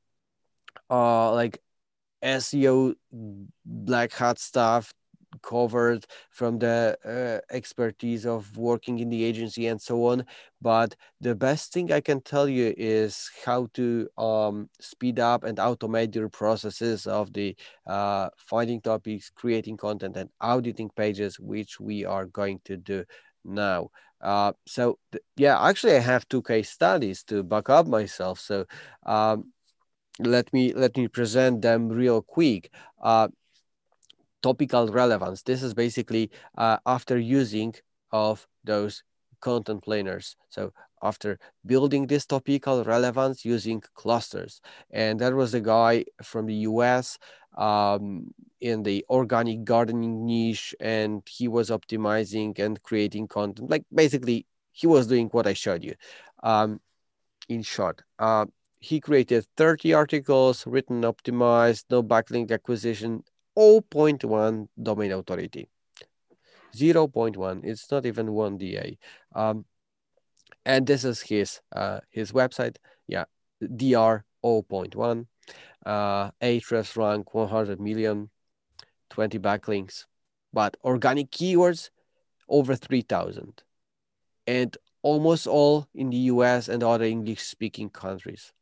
S2: like SEO black hat stuff covered from the expertise of working in the agency and so on. But the best thing I can tell you is how to speed up and automate your processes of the finding topics, creating content, and auditing pages, which we are going to do now. So yeah, actually I have 2 case studies to back up myself. So let me present them real quick. Topical relevance. This is basically after using of those content planners. So after building this topical relevance using clusters, and there was a guy from the US in the organic gardening niche, and he was optimizing and creating content. Like basically, he was doing what I showed you. In short, he created 30 articles, written, optimized, no backlink acquisition, 0.1 domain authority. 0.1, it's not even 1 DA. And this is his website. Yeah, DR 0.1, Ahrefs rank 100 million, 20 backlinks, but organic keywords over 3,000. And almost all in the US and other English-speaking countries.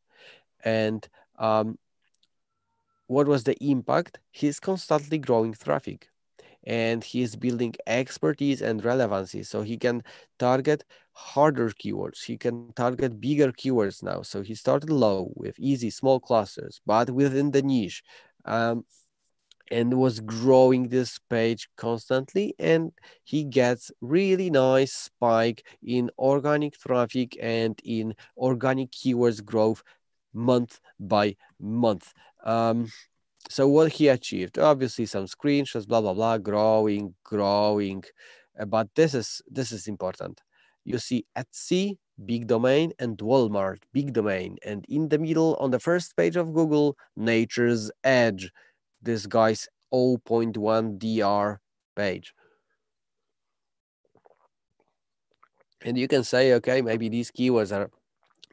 S2: And what was the impact? He's constantly growing traffic, and he's building expertise and relevancy, so he can target harder keywords. He can target bigger keywords now. So he started low with easy small clusters, but within the niche, and was growing this page constantly, and he gets really nice spike in organic traffic and in organic keywords growth month by month. So what he achieved, obviously some screenshots, blah, blah, blah, growing, but this is important. You see Etsy, big domain, and Walmart, big domain, and in the middle on the first page of Google, Nature's Edge, this guy's 0.1 DR page. And you can say, okay, maybe these keywords are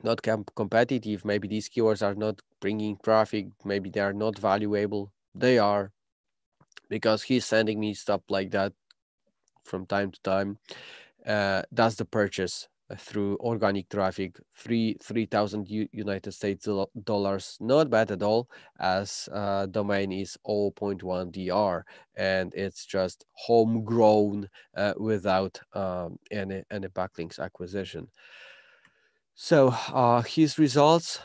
S2: not competitive, maybe these keywords are not bringing traffic, maybe they are not valuable. They are, because he's sending me stuff like that from time to time. That's the purchase through organic traffic, 3,000 United States dollars, not bad at all, as domain is 0.1 DR, and it's just homegrown without any backlinks acquisition. So his results,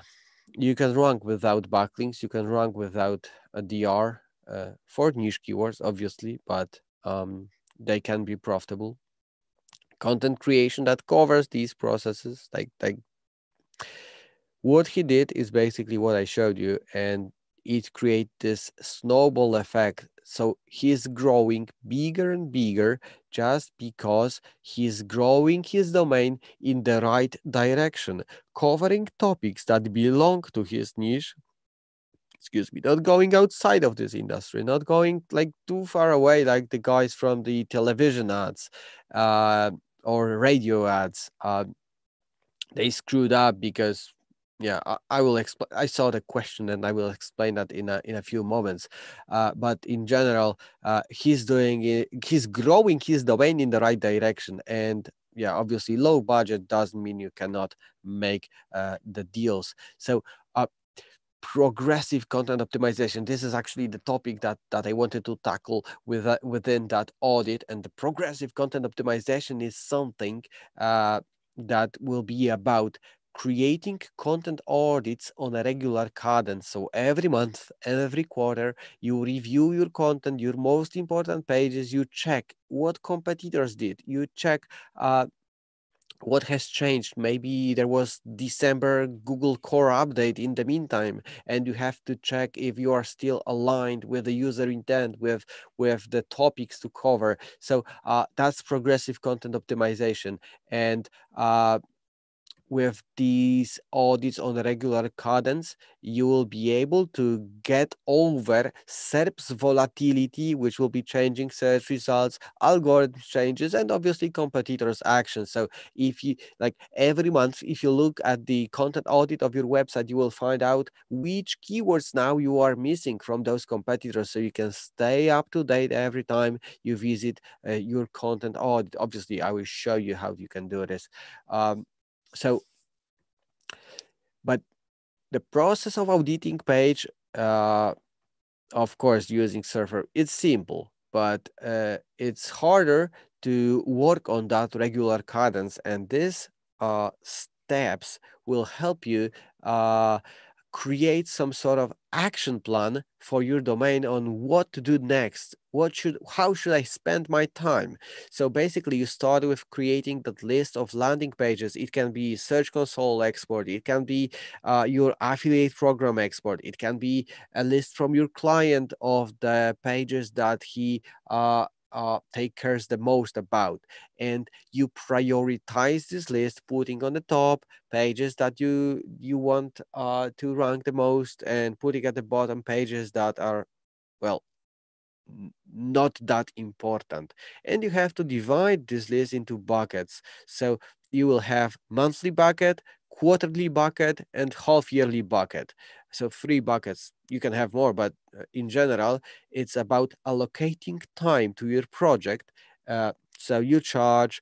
S2: you can rank without backlinks, you can rank without a DR for niche keywords, obviously, but they can be profitable. Content creation that covers these processes, like what he did is basically what I showed you, and it creates this snowball effect. So he's growing bigger and bigger just because he's growing his domain in the right direction, covering topics that belong to his niche. Excuse me, not going outside of this industry, not going like too far away, like the guys from the television ads or radio ads. They screwed up because, yeah, I will explain. I saw the question and I will explain that in a few moments. But in general, he's doing it, he's growing his domain in the right direction. And yeah, obviously low budget doesn't mean you cannot make the deals. So progressive content optimization. This is actually the topic that I wanted to tackle within that audit. And the progressive content optimization is something that will be about creating content audits on a regular cadence. So every month, every quarter, you review your content, your most important pages, you check what competitors did, you check what has changed. Maybe there was December Google Core update in the meantime, and you have to check if you are still aligned with the user intent, with the topics to cover. So that's progressive content optimization. And with these audits on a regular cadence, you will be able to get over SERP's volatility, which will be changing search results, algorithm changes, and obviously competitors' actions. So if you, like every month, if you look at the content audit of your website, you will find out which keywords now you are missing from those competitors, so you can stay up to date every time you visit your content audit. Obviously, I will show you how you can do this. So, but the process of auditing page, of course, using Surfer, it's simple, but it's harder to work on that regular cadence. And these steps will help you create some sort of action plan for your domain on what to do next. How should I spend my time? So basically, you start with creating that list of landing pages. It can be Search Console export. It can be your affiliate program export. It can be a list from your client of the pages that he take cares the most about, and you prioritize this list, putting on the top pages that you want to rank the most, and putting at the bottom pages that are, well, not that important. And you have to divide this list into buckets. So you will have monthly bucket, quarterly bucket, and half yearly bucket. So 3 buckets. You can have more, but in general, it's about allocating time to your project. So you charge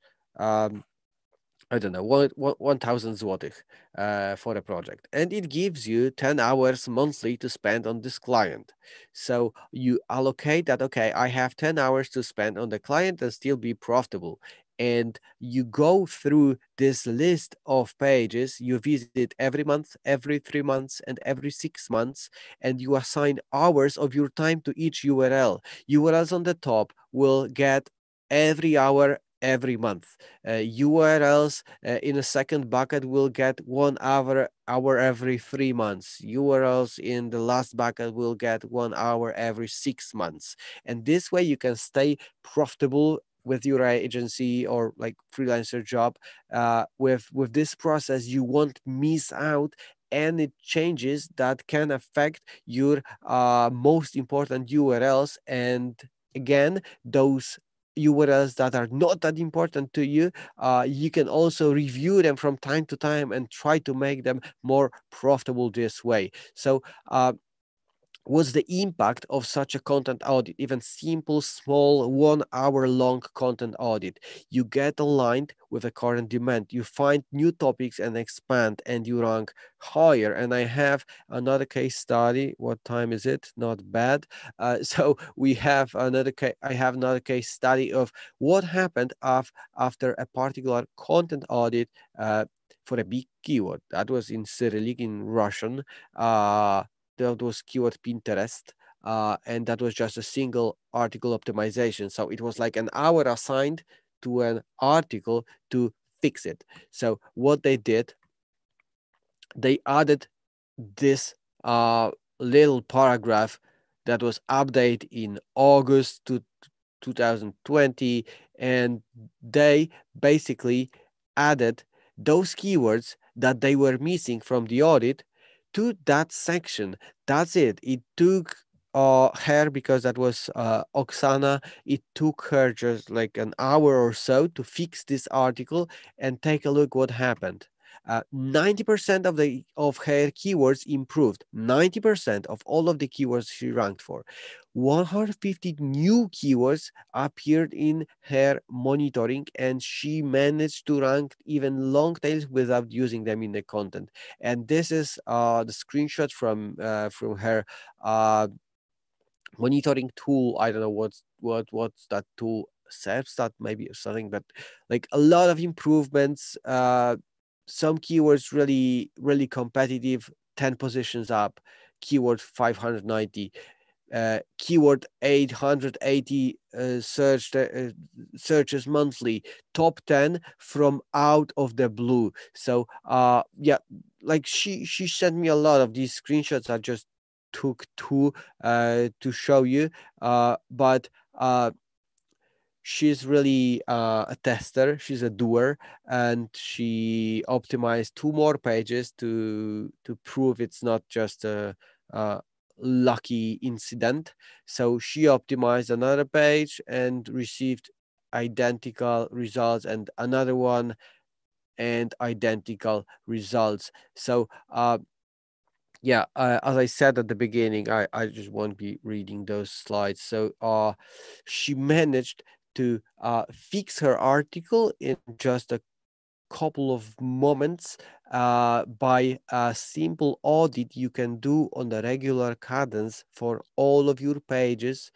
S2: I don't know, 1,000 złotych for a project. And it gives you 10 hours monthly to spend on this client. So you allocate that, okay, I have 10 hours to spend on the client and still be profitable. And you go through this list of pages, you visit every month, every 3 months, and every 6 months, and you assign hours of your time to each URL. URLs on the top will get every hour every month. URLs in a second bucket will get 1 hour every 3 months. URLs in the last bucket will get 1 hour every 6 months. And this way you can stay profitable with your agency or like freelancer job. With this process, you won't miss out any changes that can affect your most important URLs. And again, those URLs that are not that important to you, you can also review them from time to time and try to make them more profitable this way. So what's the impact of such a content audit? Even simple, small, 1 hour long content audit. You get aligned with the current demand. You find new topics and expand, and you rank higher. And I have another case study. What time is it? Not bad. So we have another case. I have another case study of what happened after a particular content audit for a big keyword. That was in Cyrillic, in Russian. That was keyword Pinterest, and that was just a single article optimization. So it was like an hour assigned to an article to fix it. So what they did, they added this little paragraph that was updated in August 2020, and they basically added those keywords that they were missing from the audit to that section. That's it. It took her, because that was Oksana, it took her just like an hour or so to fix this article, and take a look what happened. 90% of her keywords improved. 90% of all of the keywords she ranked for. 150 new keywords appeared in her monitoring, and she managed to rank even long tails without using them in the content. And this is the screenshot from her monitoring tool. I don't know what's that tool, that maybe, or something, but like a lot of improvements. Some keywords really competitive, 10 positions up. Keyword 590, keyword 880 searches monthly, top 10 from out of the blue. So yeah, like she sent me a lot of these screenshots. I just took two to show you, but she's really a tester. She's a doer, and she optimized 2 more pages to prove it's not just a lucky incident. So she optimized another page and received identical results, and another one and identical results. So yeah, as I said at the beginning, I just won't be reading those slides. So she managed to fix her article in just a couple of moments by a simple audit you can do on the regular cadence for all of your pages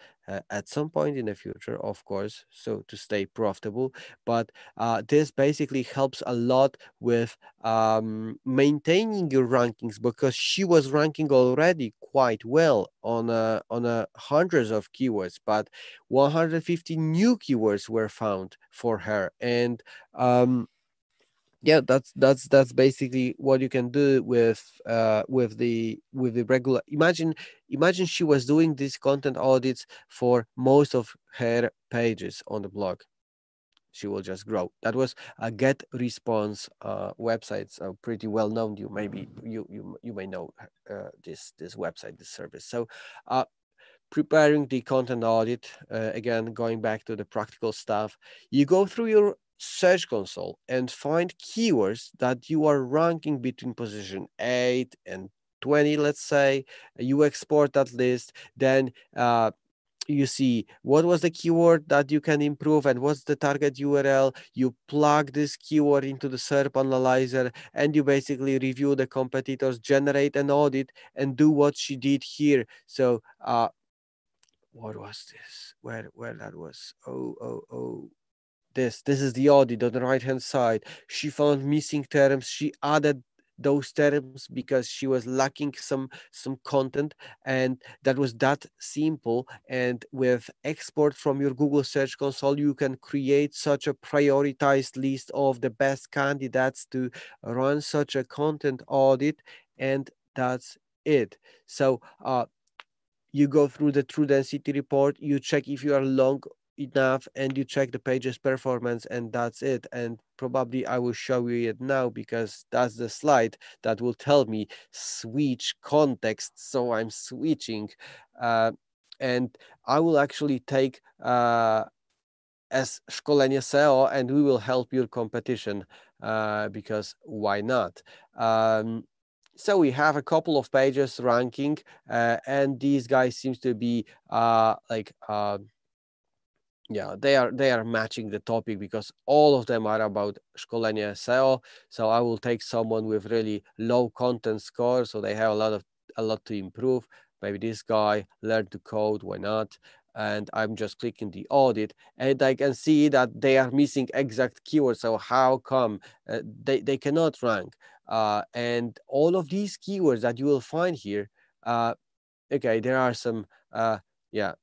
S2: at some point in the future, of course, so to stay profitable. But this basically helps a lot with maintaining your rankings, because she was ranking already quite well on a hundreds of keywords, but 150 new keywords were found for her. And yeah, that's basically what you can do with the regular. Imagine she was doing these content audits for most of her pages on the blog. She will just grow. That was a Get Response website, so pretty well known. You may know this website, this service. So preparing the content audit, again, going back to the practical stuff, you go through your search console and find keywords that you are ranking between position 8 and 20, let's say. You export that list, then you see what was the keyword that you can improve and what's the target URL. You plug this keyword into the SERP analyzer, and you basically review the competitors, generate an audit, and do what she did here. So what was this? Where that was? Oh. This is the audit on the right hand side. She found missing terms. She added those terms because she was lacking some content, and that was that simple. And with export from your Google Search Console, you can create such a prioritized list of the best candidates to run such a content audit, and that's it. So you go through the true density report, you check if you are long enough, and you check the page's performance, and that's it. And probably I will show you it now, because that's the slide that will tell me switch context. So I'm switching, and I will actually take as szkolenie SEO, and we will help your competition, because why not? So we have a couple of pages ranking, and these guys seems to be yeah, they are matching the topic, because all of them are about szkolenie SEO. So I will take someone with really low content score, so they have a lot to improve. Maybe this guy learned to code, why not? And I'm just clicking the audit, and I can see that they are missing exact keywords. So how come they cannot rank? And all of these keywords that you will find here, okay, there are some yeah,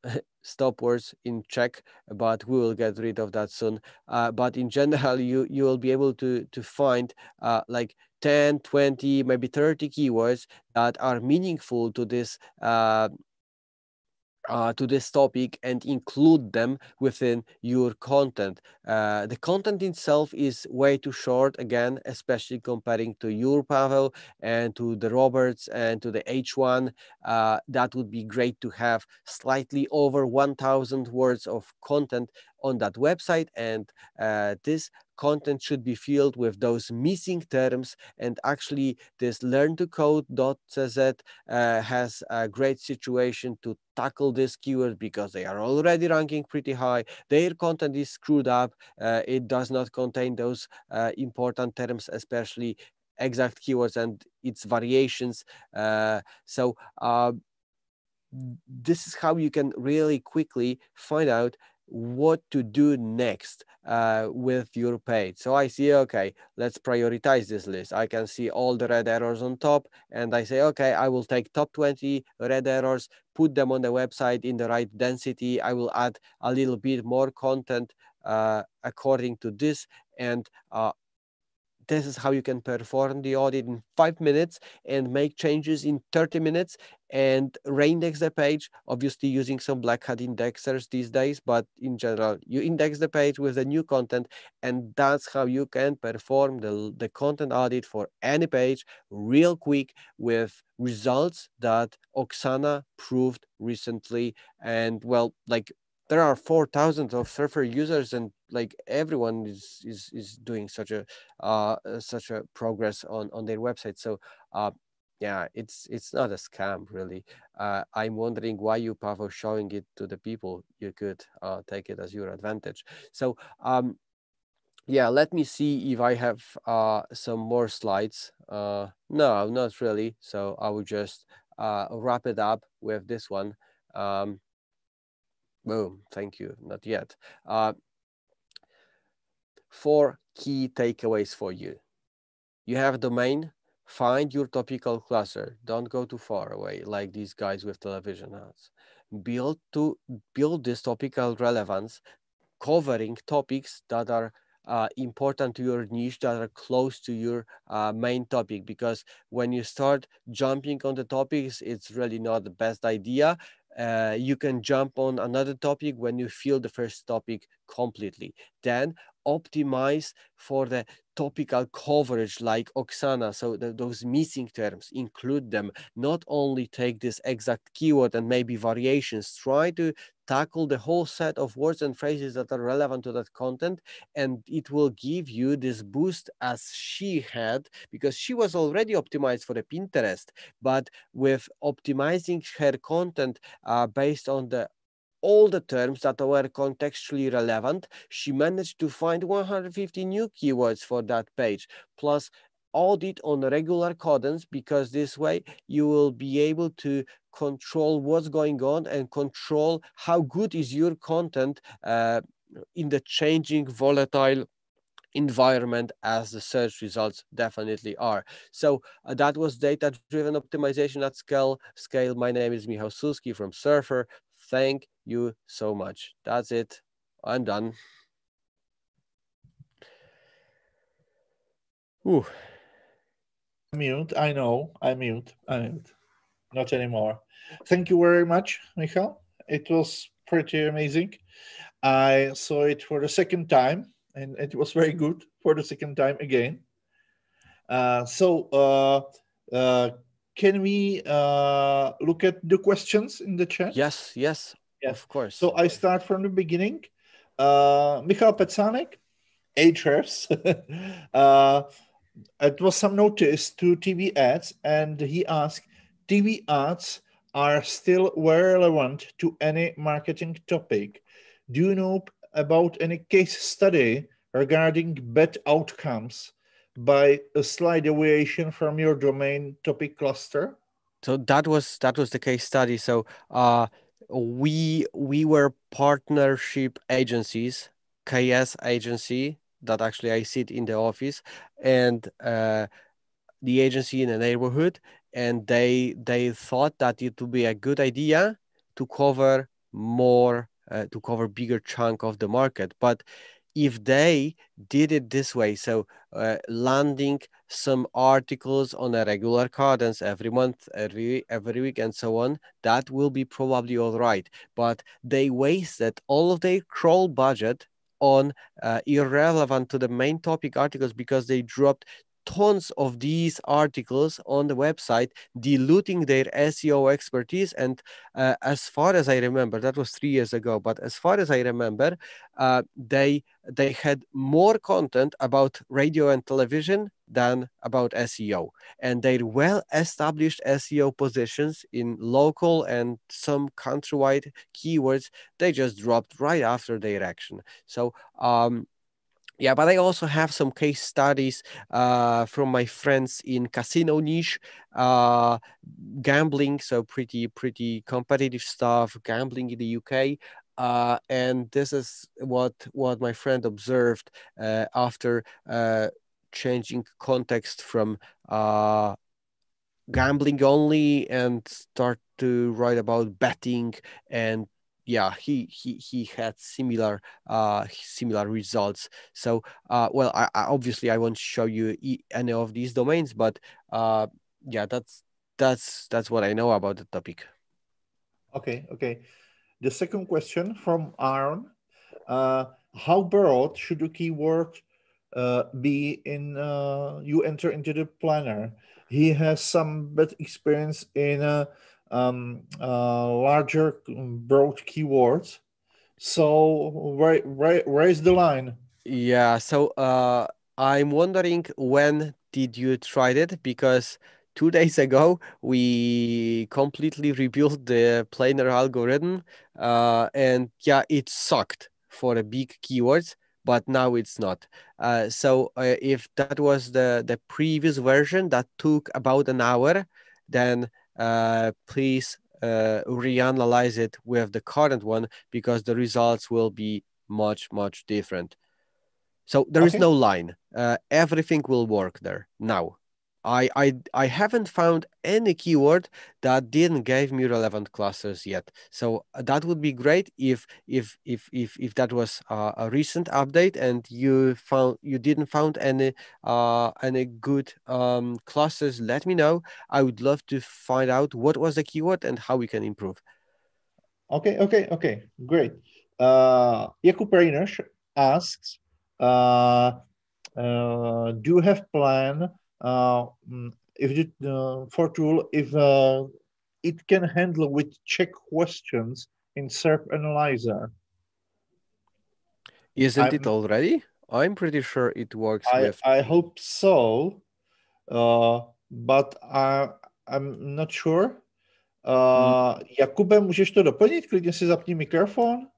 S2: stop words in Czech, but we will get rid of that soon. But in general, you will be able to find like 10, 20, maybe 30 keywords that are meaningful to this topic and include them within your content. The content itself is way too short, again, especially comparing to your Pavel and to the Roberts and to the H1. That would be great to have slightly over 1,000 words of content on that website, and this content should be filled with those missing terms. And actually this learntocode.cz has a great situation to tackle this keyword because they are already ranking pretty high. Their content is screwed up. It does not contain those important terms, especially exact keywords and its variations. So this is how you can really quickly find out what to do next with your page. So I see, okay, let's prioritize this list. I can see all the red arrows on top, and I say, okay, I will take top 20 red arrows, put them on the website in the right density. I will add a little bit more content according to this, and this is how you can perform the audit in 5 minutes and make changes in 30 minutes and reindex the page, obviously using some black hat indexers these days, but in general, you index the page with the new content, and that's how you can perform the content audit for any page real quick with results that Oksana proved recently. And well, like, there are 4,000 of Surfer users, and like everyone is doing such a progress on their website. So yeah, it's not a scam really. I'm wondering why you, Pavel, showing it to the people. You could take it as your advantage. So yeah, let me see if I have some more slides. No, not really. So I will just wrap it up with this one. Boom, thank you, not yet. 4 key takeaways for you. You have a domain, find your topical cluster. Don't go too far away like these guys with television ads. Build this topical relevance, covering topics that are important to your niche, that are close to your main topic, because when you start jumping on the topics, it's really not the best idea. You can jump on another topic when you fill the first topic completely. Then optimize for the topical coverage like Oksana. So those missing terms, include them. Not only take this exact keyword and maybe variations, try to tackle the whole set of words and phrases that are relevant to that content, and it will give you this boost as she had, because she was already optimized for the Pinterest, but with optimizing her content based on all the terms that were contextually relevant, she managed to find 150 new keywords for that page, plus audit on a regular cadence, because this way you will be able to control what's going on and control how good is your content in the changing, volatile environment as the search results definitely are. So that was data-driven optimization at scale. My name is Michal Suski from Surfer. Thank you so much. That's it. I'm done. Ooh.
S1: Mute. I know. I mute. Not anymore. Thank you very much, Michal. It was pretty amazing. I saw it for the second time, and it was very good for the second time again. Can we look at the questions in the chat?
S2: Yes, of course.
S1: So I start from the beginning. Michal Pecanek, Ahrefs. It was some notice to TV ads, and he asked, TV ads are still very relevant to any marketing topic. Do you know about any case study regarding bad outcomes by a slight deviation from your domain topic cluster?
S2: So that was the case study. So we were partnership agencies, KS agency that actually I sit in the office, and the agency in the neighborhood, and they thought that it would be a good idea to cover more, to cover bigger chunk of the market. But if they did it this way, so landing some articles on a regular cadence every month, every week, and so on, that will be probably all right. But they wasted all of their crawl budget on irrelevant to the main topic articles, because they dropped tons of these articles on the website, diluting their SEO expertise. And as far as I remember, that was 3 years ago, but as far as I remember, they had more content about radio and television than about SEO. And their well-established SEO positions in local and some countrywide keywords, they just dropped right after their action. So yeah, but I also have some case studies from my friends in casino niche, gambling, so pretty competitive stuff, gambling in the UK. And this is what my friend observed after changing context from gambling only and start to write about betting. And yeah, he had similar results. So well, I obviously I won't show you any of these domains, but yeah, that's what I know about the topic.
S1: Okay. The second question from Aaron: how broad should the keyword be in you enter into the planner? He has some bad experience in larger, broad keywords. So where is the line?
S2: Yeah, so I'm wondering, when did you try it? Because 2 days ago we completely rebuilt the planner algorithm, and yeah, it sucked for a big keywords, but now it's not. So if that was the previous version that took about an hour, then please reanalyze it with the current one, because the results will be much different. So there is no line. Everything will work there now. I haven't found any keyword that didn't give me relevant clusters yet. So that would be great if that was a recent update and you didn't found any good clusters. Let me know. I would love to find out what was the keyword and how we can improve.
S1: Okay, great. Jakub Reyners asks, do you have plan if it, for tool if it can handle with check questions in SERP Analyzer?
S2: Isn't it already? I'm pretty sure it works with.
S1: I hope so, but I'm not sure. Jakube, můžeš to doplnit? Klidně si zapni mikrofon,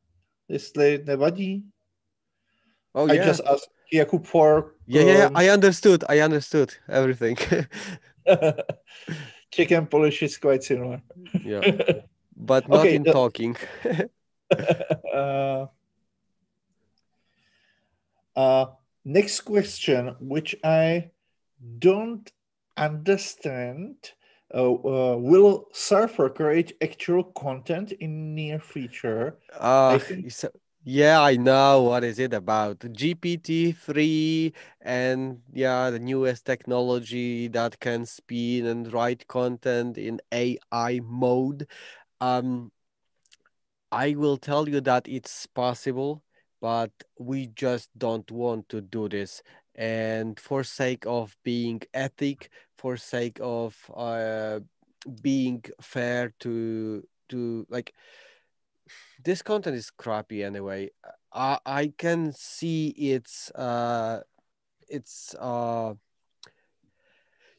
S1: jestli nevadí.
S2: Oh,
S1: I just asked Jakub for...
S2: Yeah, I understood everything.
S1: Check and polish is quite similar.
S2: Yeah, but not in talking.
S1: Next question, which I don't understand. Will Surfer create actual content in near future?
S2: Yeah, I know. What is it about? GPT-3 and yeah, the newest technology that can spin and write content in AI mode. I will tell you that it's possible, but we just don't want to do this. And for sake of being ethic, for sake of being fair to like, this content is crappy anyway. I can see it's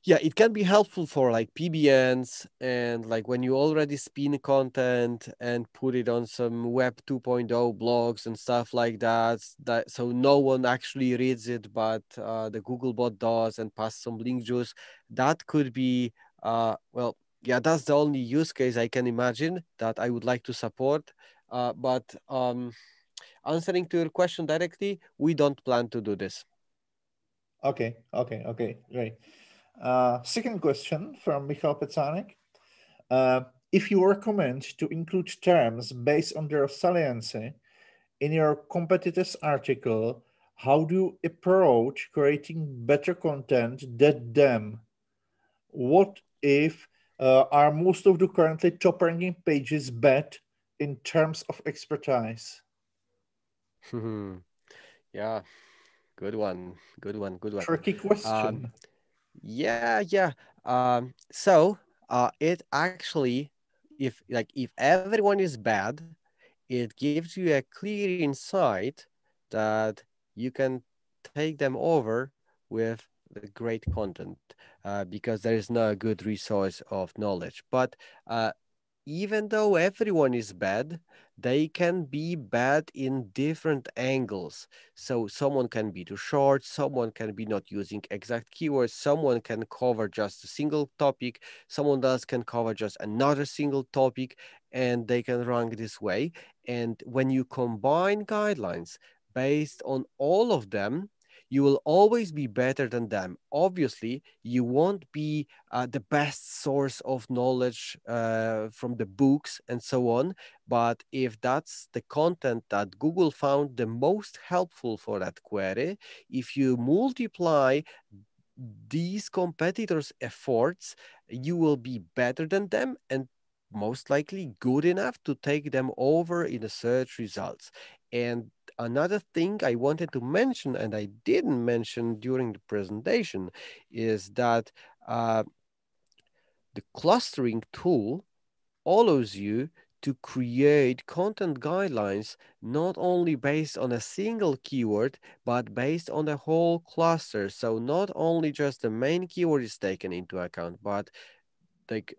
S2: yeah, it can be helpful for like PBNs and like when you already spin content and put it on some web 2.0 blogs and stuff like that, so no one actually reads it, but the Googlebot does and pass some link juice. That could be well, yeah, that's the only use case I can imagine that I would like to support. But answering to your question directly, we don't plan to do this.
S1: Okay, great. Second question from Michal Pecanek. If you recommend to include terms based on their saliency in your competitor's article, how do you approach creating better content than them? What if are most of the currently top ranking pages bad in terms of expertise?
S2: Yeah, good one. Good one. Good one.
S1: Tricky question.
S2: Yeah. So it actually, if everyone is bad, it gives you a clear insight that you can take them over with the great content, because there is no good resource of knowledge. But even though everyone is bad, they can be bad in different angles. So someone can be too short, someone can be not using exact keywords, someone can cover just a single topic, someone else can cover just another single topic, and they can rank this way. And when you combine guidelines based on all of them, you will always be better than them. Obviously, you won't be the best source of knowledge from the books and so on. But if that's the content that Google found the most helpful for that query, if you multiply these competitors' efforts, you will be better than them and most likely good enough to take them over in the search results. And another thing I wanted to mention, and I didn't mention during the presentation, is that the clustering tool allows you to create content guidelines not only based on a single keyword, but based on the whole cluster. So not only just the main keyword is taken into account, but like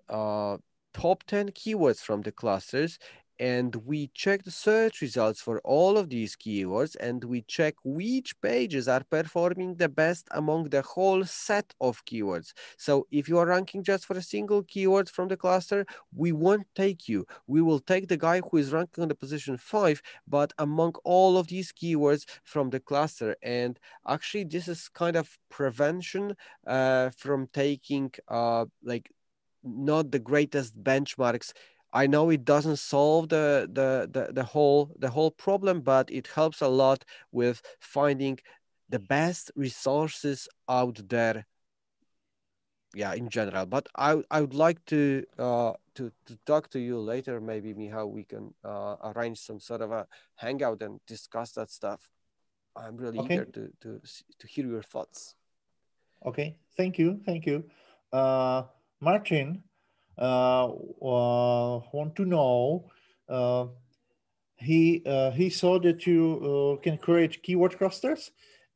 S2: top 10 keywords from the clusters, and we check the search results for all of these keywords, and we check which pages are performing the best among the whole set of keywords. So if you are ranking just for a single keyword from the cluster, we won't take you. We will take the guy who is ranking on the position 5, but among all of these keywords from the cluster. And actually, this is kind of prevention from taking like not the greatest benchmarks. I know it doesn't solve the whole problem, but it helps a lot with finding the best resources out there. Yeah, in general. But I would like to talk to you later, maybe, Michał. We can arrange some sort of a hangout and discuss that stuff. I'm really eager to hear your thoughts.
S1: Okay, thank you. Martin, want to know, he saw that you can create keyword clusters,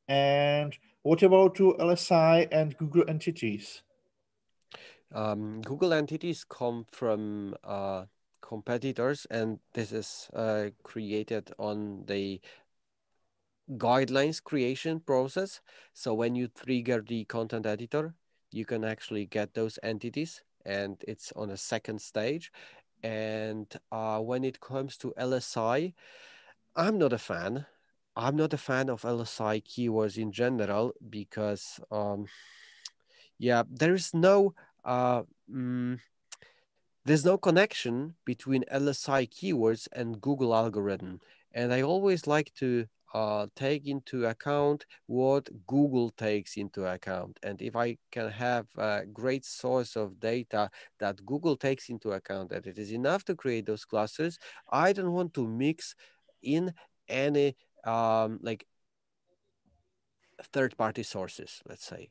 S1: and what about to LSI and Google entities?
S2: Google entities come from competitors, and this is created on the guidelines creation process. So when you trigger the content editor, you can actually get those entities, and it's on a second stage. And when it comes to LSI, I'm not a fan. I'm not a fan of LSI keywords in general because, yeah, there's no connection between LSI keywords and Google algorithm. And I always like to take into account what Google takes into account. And if I can have a great source of data that Google takes into account, that it is enough to create those clusters, I don't want to mix in any like third-party sources, let's say.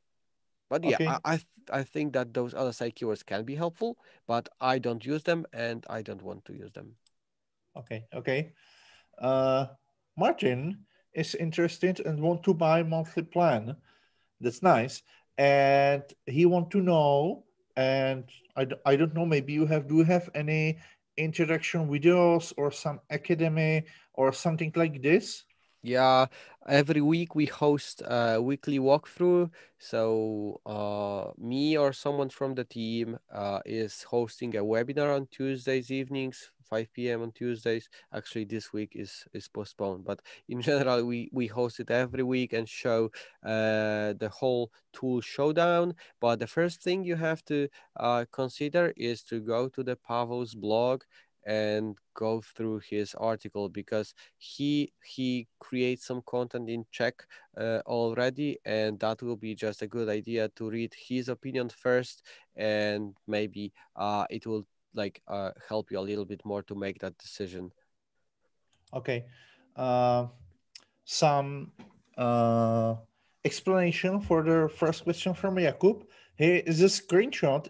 S2: But yeah,
S1: Okay.
S2: I think that those LSI keywords can be helpful, but I don't use them and I don't want to use them.
S1: Okay. Martin is interested and want to buy monthly plan. That's nice. And he want to know, and I don't know, maybe do you have any introduction videos or some academy or something like this?
S2: Yeah, every week we host a weekly walkthrough. So me or someone from the team is hosting a webinar on Tuesdays evenings, 5 p.m. on Tuesdays. Actually, this week is postponed, but in general, we host it every week and show the whole tool showdown. But the first thing you have to consider is to go to the Pavel's blog and go through his article, because he creates some content in Czech already, and that will be just a good idea to read his opinion first, and maybe it will like help you a little bit more to make that decision.
S1: Okay. Some explanation for the first question from Jakub. Here is a screenshot.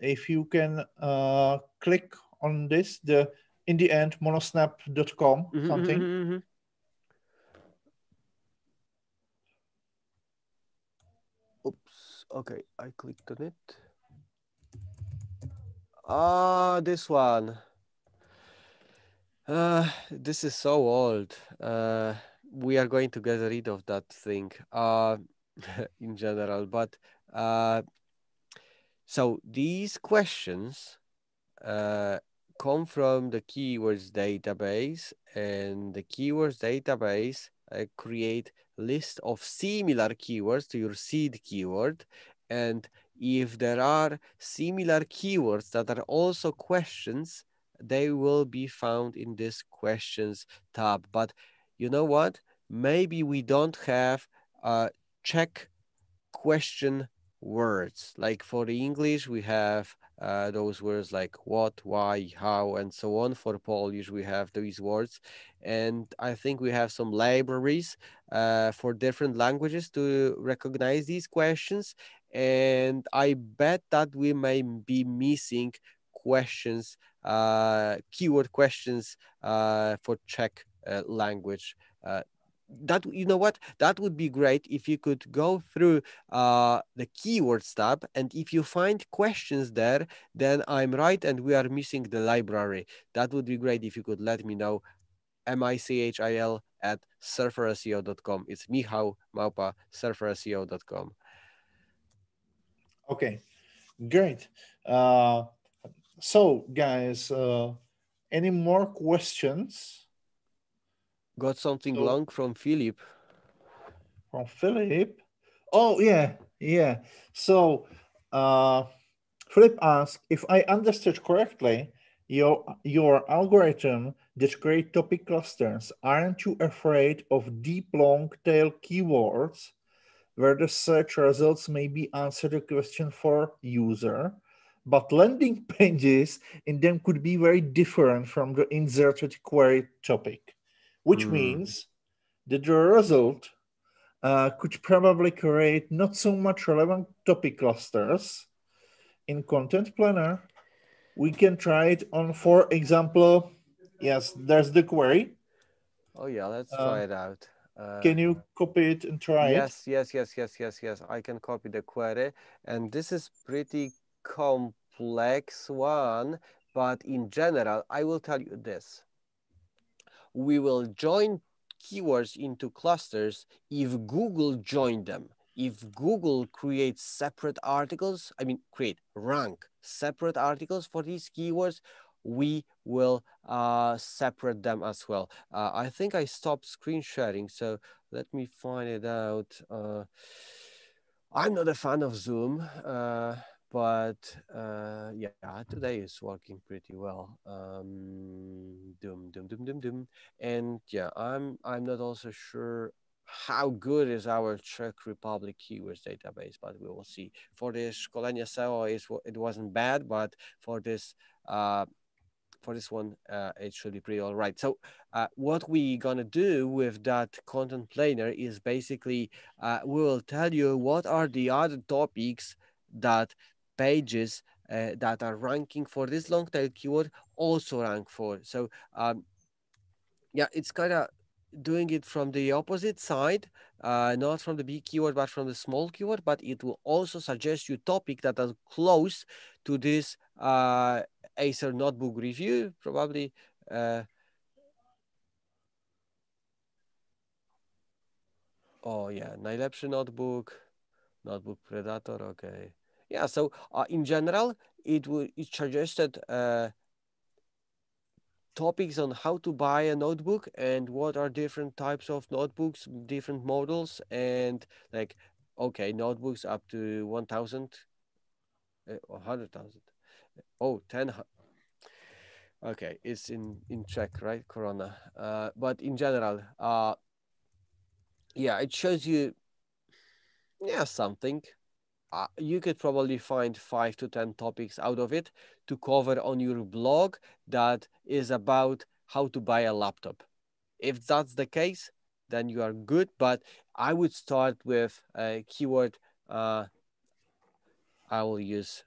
S1: If you can click on this, in the end, monosnap.com something.
S2: Oops. Okay, I clicked on it. Ah, this one. This is so old. We are going to get rid of that thing in general, but so these questions come from the keywords database, and the keywords database create list of similar keywords to your seed keyword, and if there are similar keywords that are also questions, they will be found in this questions tab. But you know what? Maybe we don't have check question words. Like for the English, we have those words like what, why, how, and so on. For Polish, we have these words. And I think we have some libraries for different languages to recognize these questions. And I bet that we may be missing questions, keyword questions for Czech language. That, you know what, that would be great if you could go through the keywords tab, and if you find questions there, then I'm right and we are missing the library. That would be great if you could let me know. michal@surferseo.com. It's michał@surferseo.com.
S1: Okay, great. So guys, any more questions?
S2: Got something long from Philip.
S1: From Philip? Oh, yeah. So, Philip asked, if I understood correctly, your algorithm that create topic clusters, aren't you afraid of deep long tail keywords where the search results maybe answer the question for user, but landing pages in them could be very different from the inserted query topic, which means that the result could probably create not so much relevant topic clusters. In Content Planner, we can try it on, for example, yes, there's the query.
S2: Oh yeah, let's try it out.
S1: Can you copy it and try it?
S2: Yes. I can copy the query, and this is pretty complex one, but in general, I will tell you this. We will join keywords into clusters if Google joined them. If Google creates separate articles, rank separate articles for these keywords, we will separate them as well. I think I stopped screen sharing, so let me find it out. I'm not a fan of Zoom, but yeah, today is working pretty well. And yeah, I'm not also sure how good is our Czech Republic keywords database, but we will see. For this szkolenie SEO, it wasn't bad, but for this one, it should be pretty all right. So what we gonna do with that content planner is basically we will tell you what are the other topics that pages that are ranking for this long tail keyword also rank for. So yeah, it's kind of doing it from the opposite side, not from the big keyword, but from the small keyword, but it will also suggest you topic that are close to this Acer notebook review, probably. Oh yeah, najlepszy notebook Predator, okay. Yeah, so in general, it suggested topics on how to buy a notebook and what are different types of notebooks, different models, and like, okay, notebooks up to 1,000 or 100,000. Oh, 10. Okay, it's in Czech, right? Corona. But in general, yeah, it shows you, yeah, something. You could probably find 5 to 10 topics out of it to cover on your blog that is about how to buy a laptop. If that's the case, then you are good. But I would start with a keyword. I will use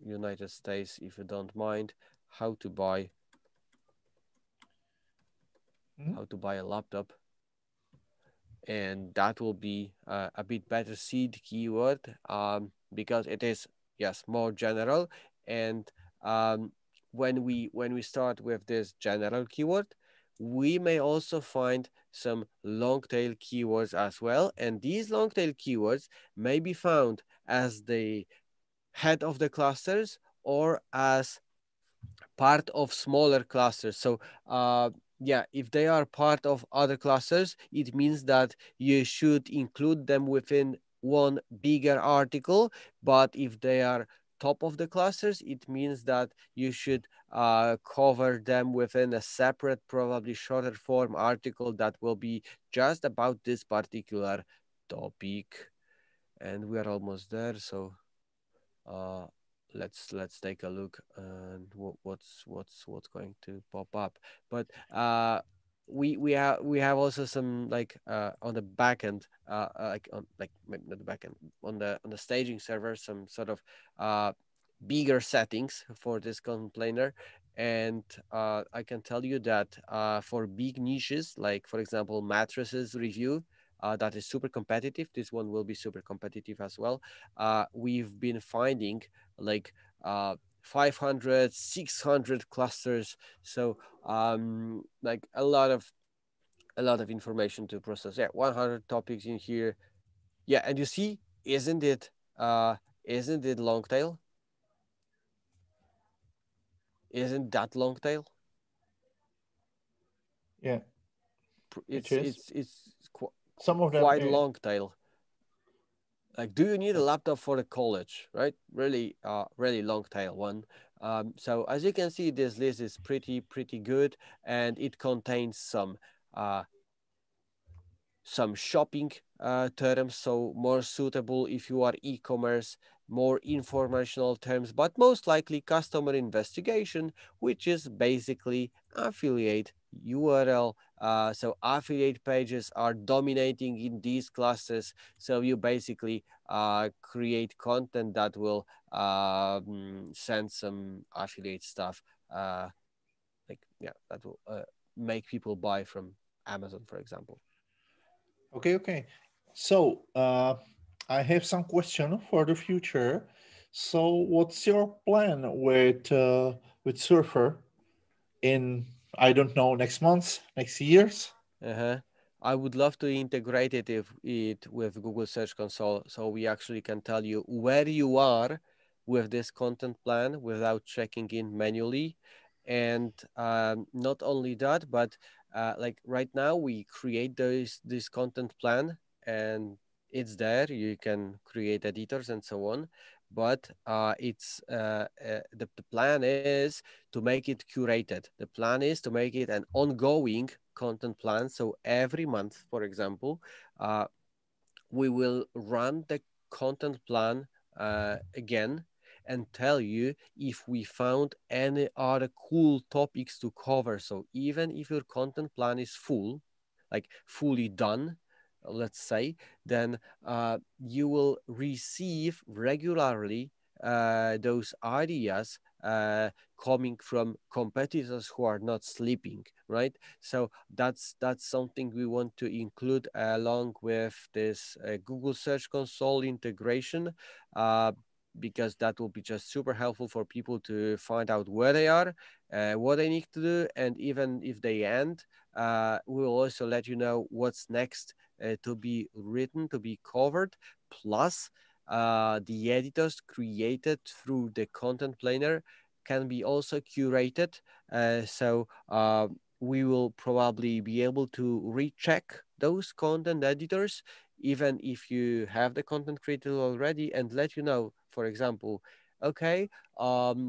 S2: United States, if you don't mind. How to buy a laptop. And that will be a bit better seed keyword because it is, yes, more general. And when we start with this general keyword, we may also find some long tail keywords as well. And these long tail keywords may be found as the head of the clusters or as part of smaller clusters. So yeah, if they are part of other clusters, it means that you should include them within one bigger article. But if they are top of the clusters, it means that you should cover them within a separate, probably shorter form article that will be just about this particular topic. And we are almost there. So let's take a look and what's going to pop up. But we have also some like on the back end, like on like maybe not the back end, on the staging server, some sort of bigger settings for this content planner. And I can tell you that for big niches, like for example mattresses review, that is super competitive. This one will be super competitive as well. We've been finding like 500, 600 clusters. So like a lot of information to process. Yeah, 100 topics in here. Yeah, and you see, isn't it long tail? Isn't that long tail?
S1: Yeah,
S2: It's
S1: some of them
S2: quite long tail. Like, do you need a laptop for the college, right? Really long tail one. So as you can see, this list is pretty good, and it contains some shopping terms, so more suitable if you are e-commerce, more informational terms, but most likely customer investigation, which is basically affiliate URL. So affiliate pages are dominating in these clusters. So you basically create content that will send some affiliate stuff, like, yeah, that will make people buy from Amazon, for example.
S1: Okay. So I have some question for the future. So what's your plan with Surfer in, I don't know, next month, next years?
S2: I would love to integrate it with Google Search Console, so we actually can tell you where you are with this content plan without checking in manually. And not only that, but like right now we create this content plan and it's there. You can create editors and so on. But it's the plan is to make it curated. The plan is to make it an ongoing content plan. So every month, for example, we will run the content plan again and tell you if we found any other cool topics to cover. So even if your content plan is full, like fully done, let's say, then you will receive regularly those ideas coming from competitors who are not sleeping, right? So that's something we want to include along with this Google Search Console integration, because that will be just super helpful for people to find out where they are, what they need to do, and even if they end, we will also let you know what's next to be written, to be covered, plus the editors created through the content planner can be also curated. So we will probably be able to recheck those content editors, even if you have the content created already, and let you know, for example, okay,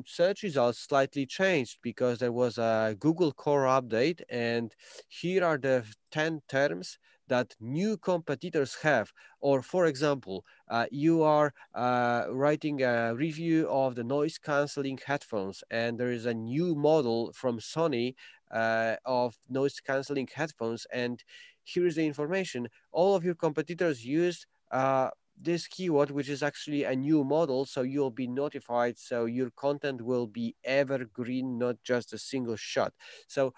S2: search results slightly changed because there was a Google core update, and here are the 10 terms that new competitors have. Or for example, you are writing a review of the noise cancelling headphones, and there is a new model from Sony of noise cancelling headphones, and here is the information. All of your competitors used this keyword, which is actually a new model, so you'll be notified, so your content will be evergreen, not just a single shot. So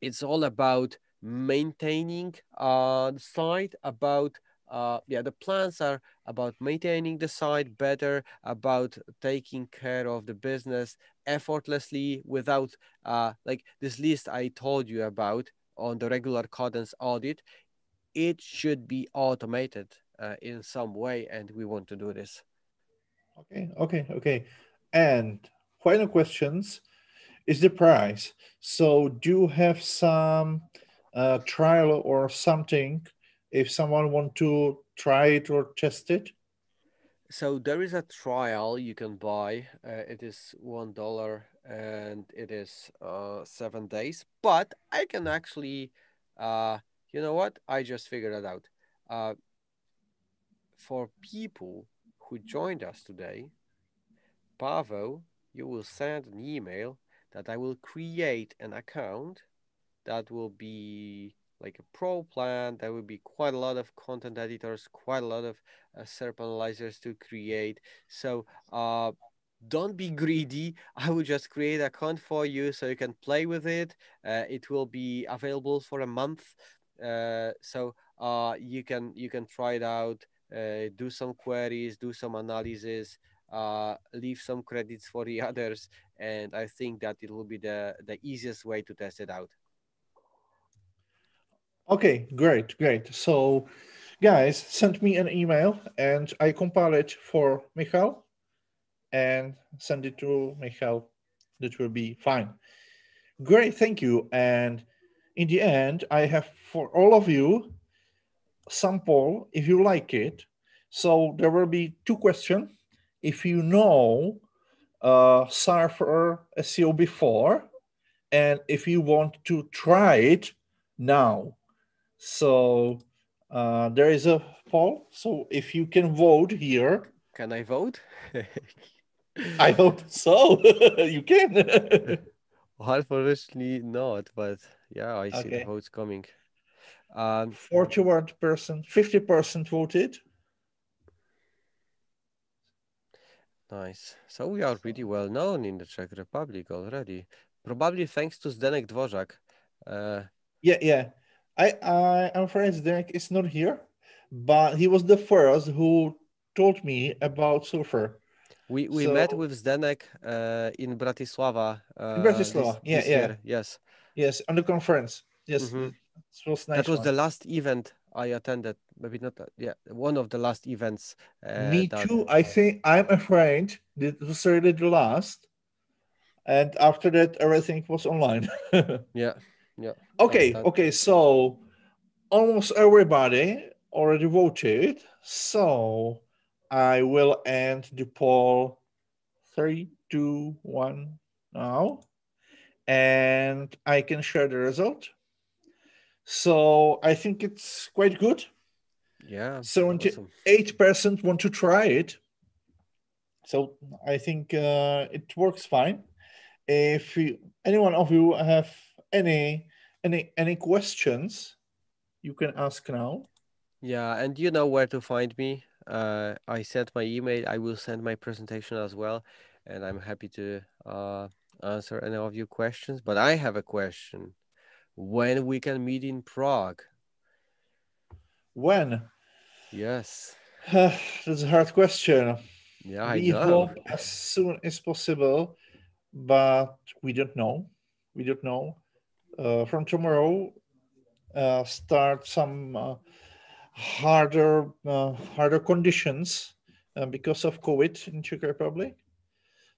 S2: it's all about maintaining the site, about the plans are about maintaining the site better, about taking care of the business effortlessly without like this list I told you about on the regular cadence audit. It should be automated in some way, and we want to do this.
S1: Okay. And final questions is the price. So do you have some trial or something if someone want to try it or test it?
S2: So there is a trial you can buy. It is $1 and it is 7 days. But I can actually, you know what? I just figured it out. For people who joined us today, Pavel, you will send an email that I will create an account that will be like a pro plan. There will be quite a lot of content editors, quite a lot of SERP analyzers to create. So don't be greedy. I will just create an account for you so you can play with it. It will be available for a month. So you can try it out, do some queries, do some analysis, leave some credits for the others. And I think that it will be the easiest way to test it out.
S1: Okay, great. So, guys, send me an email and I compile it for Michal and send it to Michal. That will be fine. Great, thank you. And in the end, I have for all of you sample if you like it. So there will be 2 questions. If you know Surfer SEO before, and if you want to try it now. So there is a poll. So if you can vote here.
S2: Can I vote?
S1: I hope so. You can.
S2: Unfortunately not, but yeah, I see the
S1: Okay.
S2: votes coming.
S1: 41%, 50% voted.
S2: Nice. So we are pretty well known in the Czech Republic already. Probably thanks to Zdenek Dvořák.
S1: Yeah. I'm afraid Zdenek is not here, but he was the first who told me about Surfer.
S2: We met with Zdenek in Bratislava.
S1: In Bratislava,
S2: this year. Yes.
S1: Yes, on the conference. Yes,
S2: Mm-hmm.
S1: It was nice.
S2: That was the last event I attended. Maybe not. One of the last events.
S1: Me too. I think I'm afraid that it was really the last, and after that everything was online.
S2: Yeah.
S1: Okay. So almost everybody already voted. So I will end the poll. 3, 2, 1 now, and I can share the result. So I think it's quite good.
S2: Yeah.
S1: 78% want to try it. So I think it works fine. If any one of you have any questions, you can ask now.
S2: Yeah, and you know where to find me. I sent my email. I will send my presentation as well, and I'm happy to answer any of your questions. But I have a question: when we can meet in Prague?
S1: When?
S2: Yes.
S1: That's a hard question.
S2: Yeah,
S1: we hope as soon as possible, but we don't know. From tomorrow, start some harder conditions because of COVID in Czech Republic.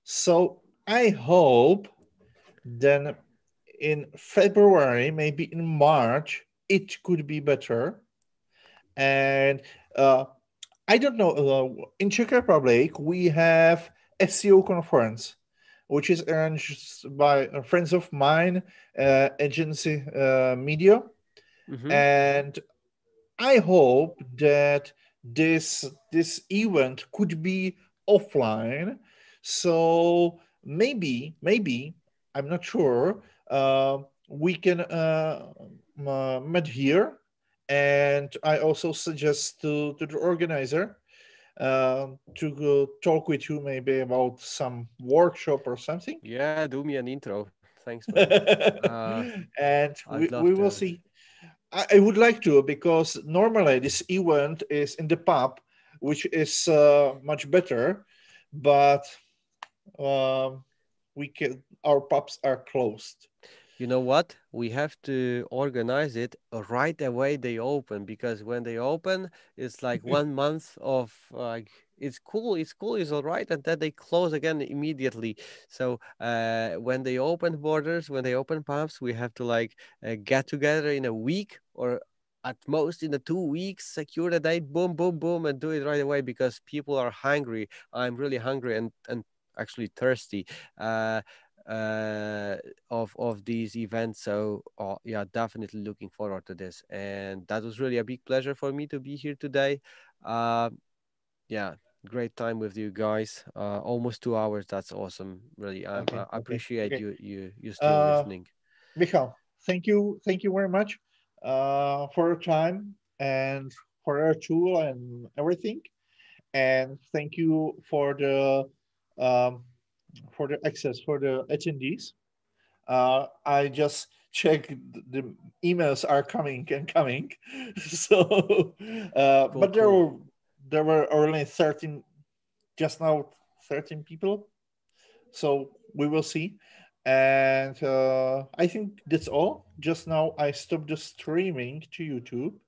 S1: So I hope then in February, maybe in March, it could be better. And I don't know, in Czech Republic, we have SEO conference, which is arranged by friends of mine, agency media.
S2: Mm-hmm.
S1: And I hope that this event could be offline. So maybe, I'm not sure, we can meet here. And I also suggest to the organizer to go talk with you maybe about some workshop or something.
S2: Yeah, do me an intro. Thanks, man.
S1: And
S2: I'd love
S1: we will
S2: to.
S1: see. I would like to, because normally this event is in the pub, which is much better, but our pubs are closed.
S2: You know what? We have to organize it right away they open, because when they open, it's like 1 month of like it's cool, it's all right, and then they close again immediately. So when they open borders, when they open pubs, we have to like get together in a week or at most in the 2 weeks, secure the date, boom, boom, boom, and do it right away, because people are hungry. I'm really hungry and actually thirsty. Of these events. So yeah, definitely looking forward to this. And that was really a big pleasure for me to be here today. Yeah, great time with you guys. Almost 2 hours. That's awesome. Really, I appreciate
S1: Okay.
S2: you still listening.
S1: Michal, thank you very much for your time and for your tool and everything. And thank you for the access for the attendees. I just check the emails are coming and coming. So,
S2: Cool,
S1: but
S2: cool.
S1: there were only 13, just now 13 people. So we will see. And I think that's all. Just now I stopped the streaming to YouTube.